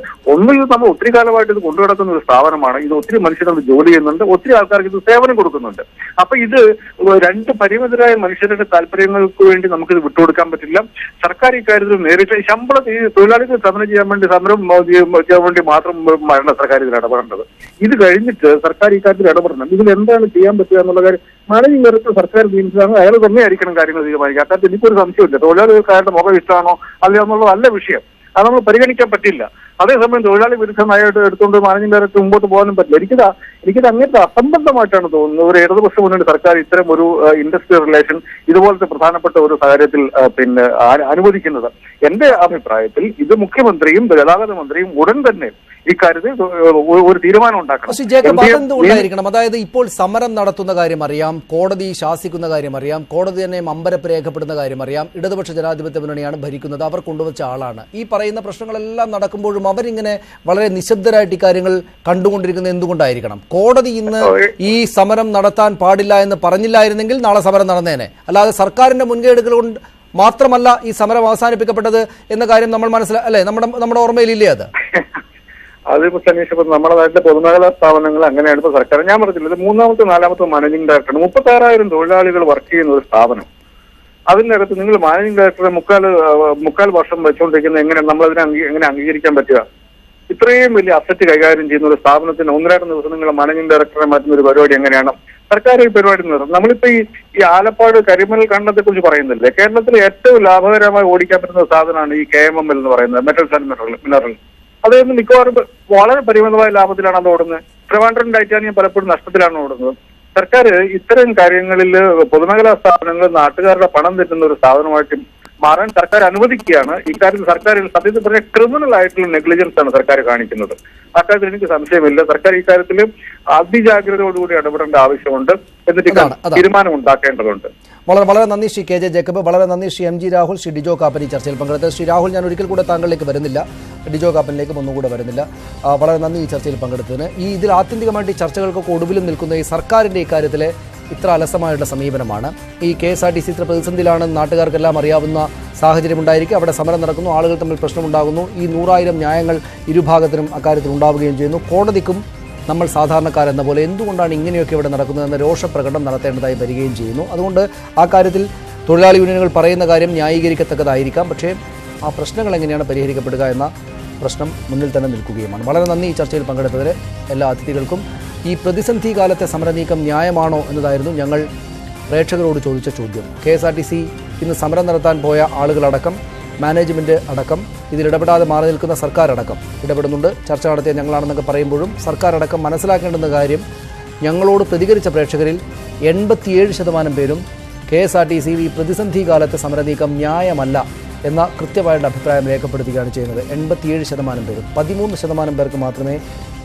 നമ്മൾ ഒത്തിരി കാലമായിട്ട് ഇത് കൊണ്ടുനടക്കുന്ന ഒരു സ്ഥാപനമാണ്. ഇത് ഒത്തിരി മനുഷ്യരത് ജോലി ചെയ്യുന്നുണ്ട്, ഒത്തിരി ആൾക്കാർക്ക് ഇത് സേവനം കൊടുക്കുന്നുണ്ട്. അപ്പൊ ഇത് രണ്ട് പരിമിതരായ മനുഷ്യരുടെ താല്പര്യങ്ങൾക്ക് വേണ്ടി നമുക്കിത് വിട്ടുകൊടുക്കാൻ പറ്റില്ല. സർക്കാർ ഇക്കാര്യത്തിൽ നേരിട്ട് ഈ തൊഴിലാളികൾ സമരം ചെയ്യാൻ വേണ്ടി മാത്രം സർക്കാർ ഇതിൽ ഇടപെടേണ്ടത്. ഇത് കഴിഞ്ഞിട്ട് സർക്കാർ ഇക്കാര്യത്തിൽ ഇടപെടണം. ഇതിൽ എന്താണ് ചെയ്യാൻ പറ്റുക എന്നുള്ള കാര്യം മാനേജിംഗ് ഡയറക്ടർ സർക്കാർ തീരുമാനിച്ചാണ്, അയാൾ തന്നെ ആയിരിക്കണം കാര്യങ്ങൾ തീരുമാനിക്കുക. അക്കാര്യത്തിൽ എനിക്കൊരു സംശയമില്ല. തൊഴിലാളികൾക്ക് അയാളുടെ മുഖം ഇഷ്ടമാണോ അല്ലയോ എന്നുള്ളതല്ല വിഷയം. അത് നമ്മൾ പരിഗണിക്കാൻ പറ്റില്ല. അതേസമയം തൊഴിലാളി വിരുദ്ധ നയമായിട്ട് എടുത്തുകൊണ്ട് മാനേജിംഗ് ഡയറക്ടർ മുമ്പോട്ട് പോകാനും പറ്റില്ല. എനിക്കിത് അങ്ങനത്തെ അസംബന്ധമായിട്ടാണ് തോന്നുന്നത്. ഒരു ഇടതുപക്ഷ മുന്നണി സർക്കാർ ഇത്തരം ഒരു ഇൻഡസ്ട്രിയൽ റിലേഷൻ ഇതുപോലത്തെ പ്രധാനപ്പെട്ട ഒരു സാഹചര്യത്തിൽ അനുവദിക്കുന്നത്. എന്റെ അഭിപ്രായത്തിൽ ഇത് മുഖ്യമന്ത്രിയും ഗതാഗത മന്ത്രിയും ഉടൻ തന്നെ ഇക്കാര്യത്തിൽ ഒരു തീരുമാനം ഉണ്ടാക്കണം. അതായത് ഇപ്പോൾ സമരം നടത്തുന്ന കാര്യം അറിയാം, കോടതി ശാസിക്കുന്ന കാര്യം അറിയാം, കോടതി തന്നെ അമ്പരപ്പ് രേഖപ്പെടുന്ന കാര്യം അറിയാം. ഇടതുപക്ഷ ജനാധിപത്യ മുന്നണിയാണ് ഭരിക്കുന്നത്, അവർ കൊണ്ടുവച്ച ആളാണ്. ഈ പറയുന്ന പ്രശ്നങ്ങളെല്ലാം നടക്കുമ്പോഴും അവരിങ്ങനെ വളരെ നിശബ്ദരായിട്ട് ഈ കാര്യങ്ങൾ കണ്ടുകൊണ്ടിരിക്കുന്നത് എന്തുകൊണ്ടായിരിക്കണം? കോടതി ഇന്ന് ഈ സമരം നടത്താൻ പാടില്ല എന്ന് പറഞ്ഞില്ലായിരുന്നെങ്കിൽ നാളെ സമരം നടന്നേനെ. അല്ലാതെ സർക്കാരിന്റെ മുൻകൈയെടുക്കൽ കൊണ്ട് മാത്രമല്ല ഈ സമരം അവസാനിപ്പിക്കപ്പെട്ടത് എന്ന കാര്യം നമ്മൾ അല്ലേ നമ്മുടെ ഓർമ്മയിലില്ലേ? അതിപ്പോ അന്വേഷിച്ചപ്പോൾ നമ്മുടെ നാട്ടിലെ പൊതുമേഖലാ സ്ഥാപനങ്ങൾ അങ്ങനെയാണ് ഇപ്പൊ സർക്കാർ. ഞാൻ പറഞ്ഞില്ല, ഇത് മൂന്നാമത്തെ നാലാമത്തെ മാനേജിംഗ് ഡയറക്ടറാണ്. 36,000 തൊഴിലാളികൾ വർക്ക് ചെയ്യുന്ന ഒരു സ്ഥാപനം. അതിന്റെ അകത്ത് നിങ്ങൾ മാനേജിംഗ് ഡയറക്ടറെ മുക്കാൽ വർഷം വെച്ചുകൊണ്ടിരിക്കുന്നത് എങ്ങനെ നമ്മളതിനെ എങ്ങനെ അംഗീകരിക്കാൻ പറ്റുക? ഇത്രയും വലിയ അസറ്റ് കൈകാര്യം ചെയ്യുന്ന ഒരു സ്ഥാപനത്തിന് 1-2 ദിവസം നിങ്ങൾ മാനേജിംഗ് ഡയറക്ടറെ മാറ്റുന്ന ഒരു പരിപാടി എങ്ങനെയാണ്? സർക്കാർ ഈ പരിപാടി നടത്തുന്നത്. നമ്മളിപ്പോ ഈ ആലപ്പാട് കരിമണൽ ഖണ്ഡത്തെ കുറിച്ച് പറയുന്നില്ലേ? കേരളത്തിലെ ഏറ്റവും ലാഭകരമായി ഓടിക്കാൻ പറ്റുന്ന സാധനമാണ് ഈ KMML എന്ന് പറയുന്നത്, മെറ്റൽസ് ആൻഡ് മിനറൽ. അതായത് മിക്കവാറും വളരെ പരിമിതമായ ലാഭത്തിലാണ് അത് ഓടുന്നത്. ട്രിവാൻഡ്രം ടൈറ്റാനിയം പലപ്പോഴും നഷ്ടത്തിലാണ് ഓടുന്നത്. സർക്കാർ ഇത്തരം കാര്യങ്ങളിൽ പൊതുമേഖലാ സ്ഥാപനങ്ങൾ നാട്ടുകാരുടെ പണം തെറ്റുന്ന ഒരു സ്ഥാപനമായിട്ട് മാറാൻ സർക്കാർ അനുവദിക്കുകയാണ്. ഇക്കാര്യത്തിൽ സർക്കാർ സത്യത്തിൽ പറഞ്ഞ ക്രിമിനൽ ആയിട്ടുള്ള നെഗ്ലിജൻസ് ആണ് സർക്കാർ കാണിക്കുന്നത്. അക്കാര്യത്തിൽ എനിക്ക് സംശയമില്ല. സർക്കാർ ഇക്കാര്യത്തിൽ അതിജാഗ്രതയോടുകൂടി ഇടപെടേണ്ട ആവശ്യമുണ്ട്. എന്നിട്ട് തീരുമാനം ഉണ്ടാക്കേണ്ടതുണ്ട്. വളരെ നന്ദി ശ്രീ KJ ജേക്കബ്, വളരെ നന്ദി ശ്രീ MG രാഹുൽ, ശ്രീ ഡിജോ കാപ്പൻ ഈ ചർച്ചയിൽ പങ്കെടുത്തത്. ശ്രീ രാഹുൽ, ഞാൻ ഒരിക്കൽ കൂടെ താങ്കളിലേക്ക് വരുന്നില്ല, ഡിജോ കാപ്പനിലേക്കും ഒന്നുകൂടെ വരുന്നില്ല. വളരെ നന്ദി ഈ ചർച്ചയിൽ പങ്കെടുത്തതിന്. ഇതിൽ ആത്യന്തികമായിട്ട് ഈ ചർച്ചകൾക്കൊക്കെ ഒടുവിലും നിൽക്കുന്ന ഈ സർക്കാരിൻ്റെ ഇക്കാര്യത്തിലെ ഇത്ര അലസമായിട്ടുള്ള സമീപനമാണ്. ഈ KSRTC ഇത്ര പ്രതിസന്ധിയിലാണെന്ന് നാട്ടുകാർക്കെല്ലാം അറിയാവുന്ന സാഹചര്യമുണ്ടായിരിക്കും. അവിടെ സമരം നടക്കുന്നു, ആളുകൾ തമ്മിൽ പ്രശ്നമുണ്ടാകുന്നു. ഈ 100,000 ന്യായങ്ങൾ ഇരുഭാഗത്തിനും അക്കാര്യത്തിൽ ഉണ്ടാവുകയും ചെയ്യുന്നു. കോടതിക്കും നമ്മൾ സാധാരണക്കാരെന്ന പോലെ എന്തുകൊണ്ടാണ് ഇങ്ങനെയൊക്കെ ഇവിടെ നടക്കുന്നതെന്ന രോഷപ്രകടനം നടത്തേണ്ടതായി വരികയും ചെയ്യുന്നു. അതുകൊണ്ട് ആ കാര്യത്തിൽ തൊഴിലാളി യൂണിയനുകൾ പറയുന്ന കാര്യം ന്യായീകരിക്കത്തക്കതായിരിക്കാം. പക്ഷേ ആ പ്രശ്നങ്ങൾ എങ്ങനെയാണ് പരിഹരിക്കപ്പെടുക എന്ന പ്രശ്നം മുന്നിൽ തന്നെ നിൽക്കുകയുമാണ്. വളരെ നന്ദി ഈ ചർച്ചയിൽ പങ്കെടുത്തതിന് എല്ലാ അതിഥികൾക്കും. ഈ പ്രതിസന്ധി കാലത്തെ സമരനീക്കം ന്യായമാണോ എന്നതായിരുന്നു ഞങ്ങൾ പ്രേക്ഷകരോട് ചോദിച്ച ചോദ്യം. KSRTC ഇന്ന് സമരം നടത്താൻ പോയ ആളുകളടക്കം, മാനേജ്മെൻറ്റ് അടക്കം, ഇതിലിടപെടാതെ മാറി നിൽക്കുന്ന സർക്കാർ അടക്കം ഇടപെടുന്നുണ്ട്. ചർച്ച നടത്തിയ ഞങ്ങളാണെന്നൊക്കെ പറയുമ്പോഴും സർക്കാർ അടക്കം മനസ്സിലാക്കേണ്ടുന്ന കാര്യം, ഞങ്ങളോട് പ്രതികരിച്ച പ്രേക്ഷകരിൽ 87% പേരും KSRTC ഈ പ്രതിസന്ധി കാലത്തെ സമരനീക്കം ന്യായമല്ല എന്ന കൃത്യമായിട്ട് അഭിപ്രായം രേഖപ്പെടുത്തുകയാണ് ചെയ്യുന്നത്. 87% പേരും. 13% പേർക്ക് മാത്രമേ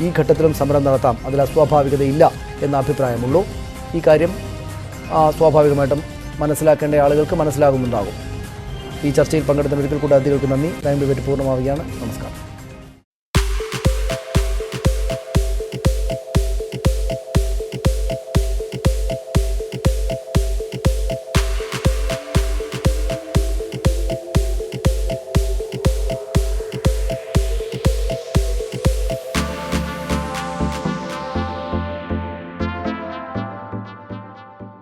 ഈ ഘട്ടത്തിലും സമരം നടത്താം, അതിൽ അസ്വാഭാവികതയില്ല എന്ന അഭിപ്രായമുള്ളൂ. ഈ കാര്യം സ്വാഭാവികമായിട്ടും മനസ്സിലാക്കേണ്ട ആളുകൾക്ക് മനസ്സിലാകുന്നുണ്ടാകും. ഈ ചർച്ചയിൽ പങ്കെടുത്ത ഒരിക്കൽ കൂടി അതിഥികൾക്ക് നന്ദി. ടൈം ഡിബേറ്റ് പൂർണ്ണമാവുകയാണ്. നമസ്കാരം.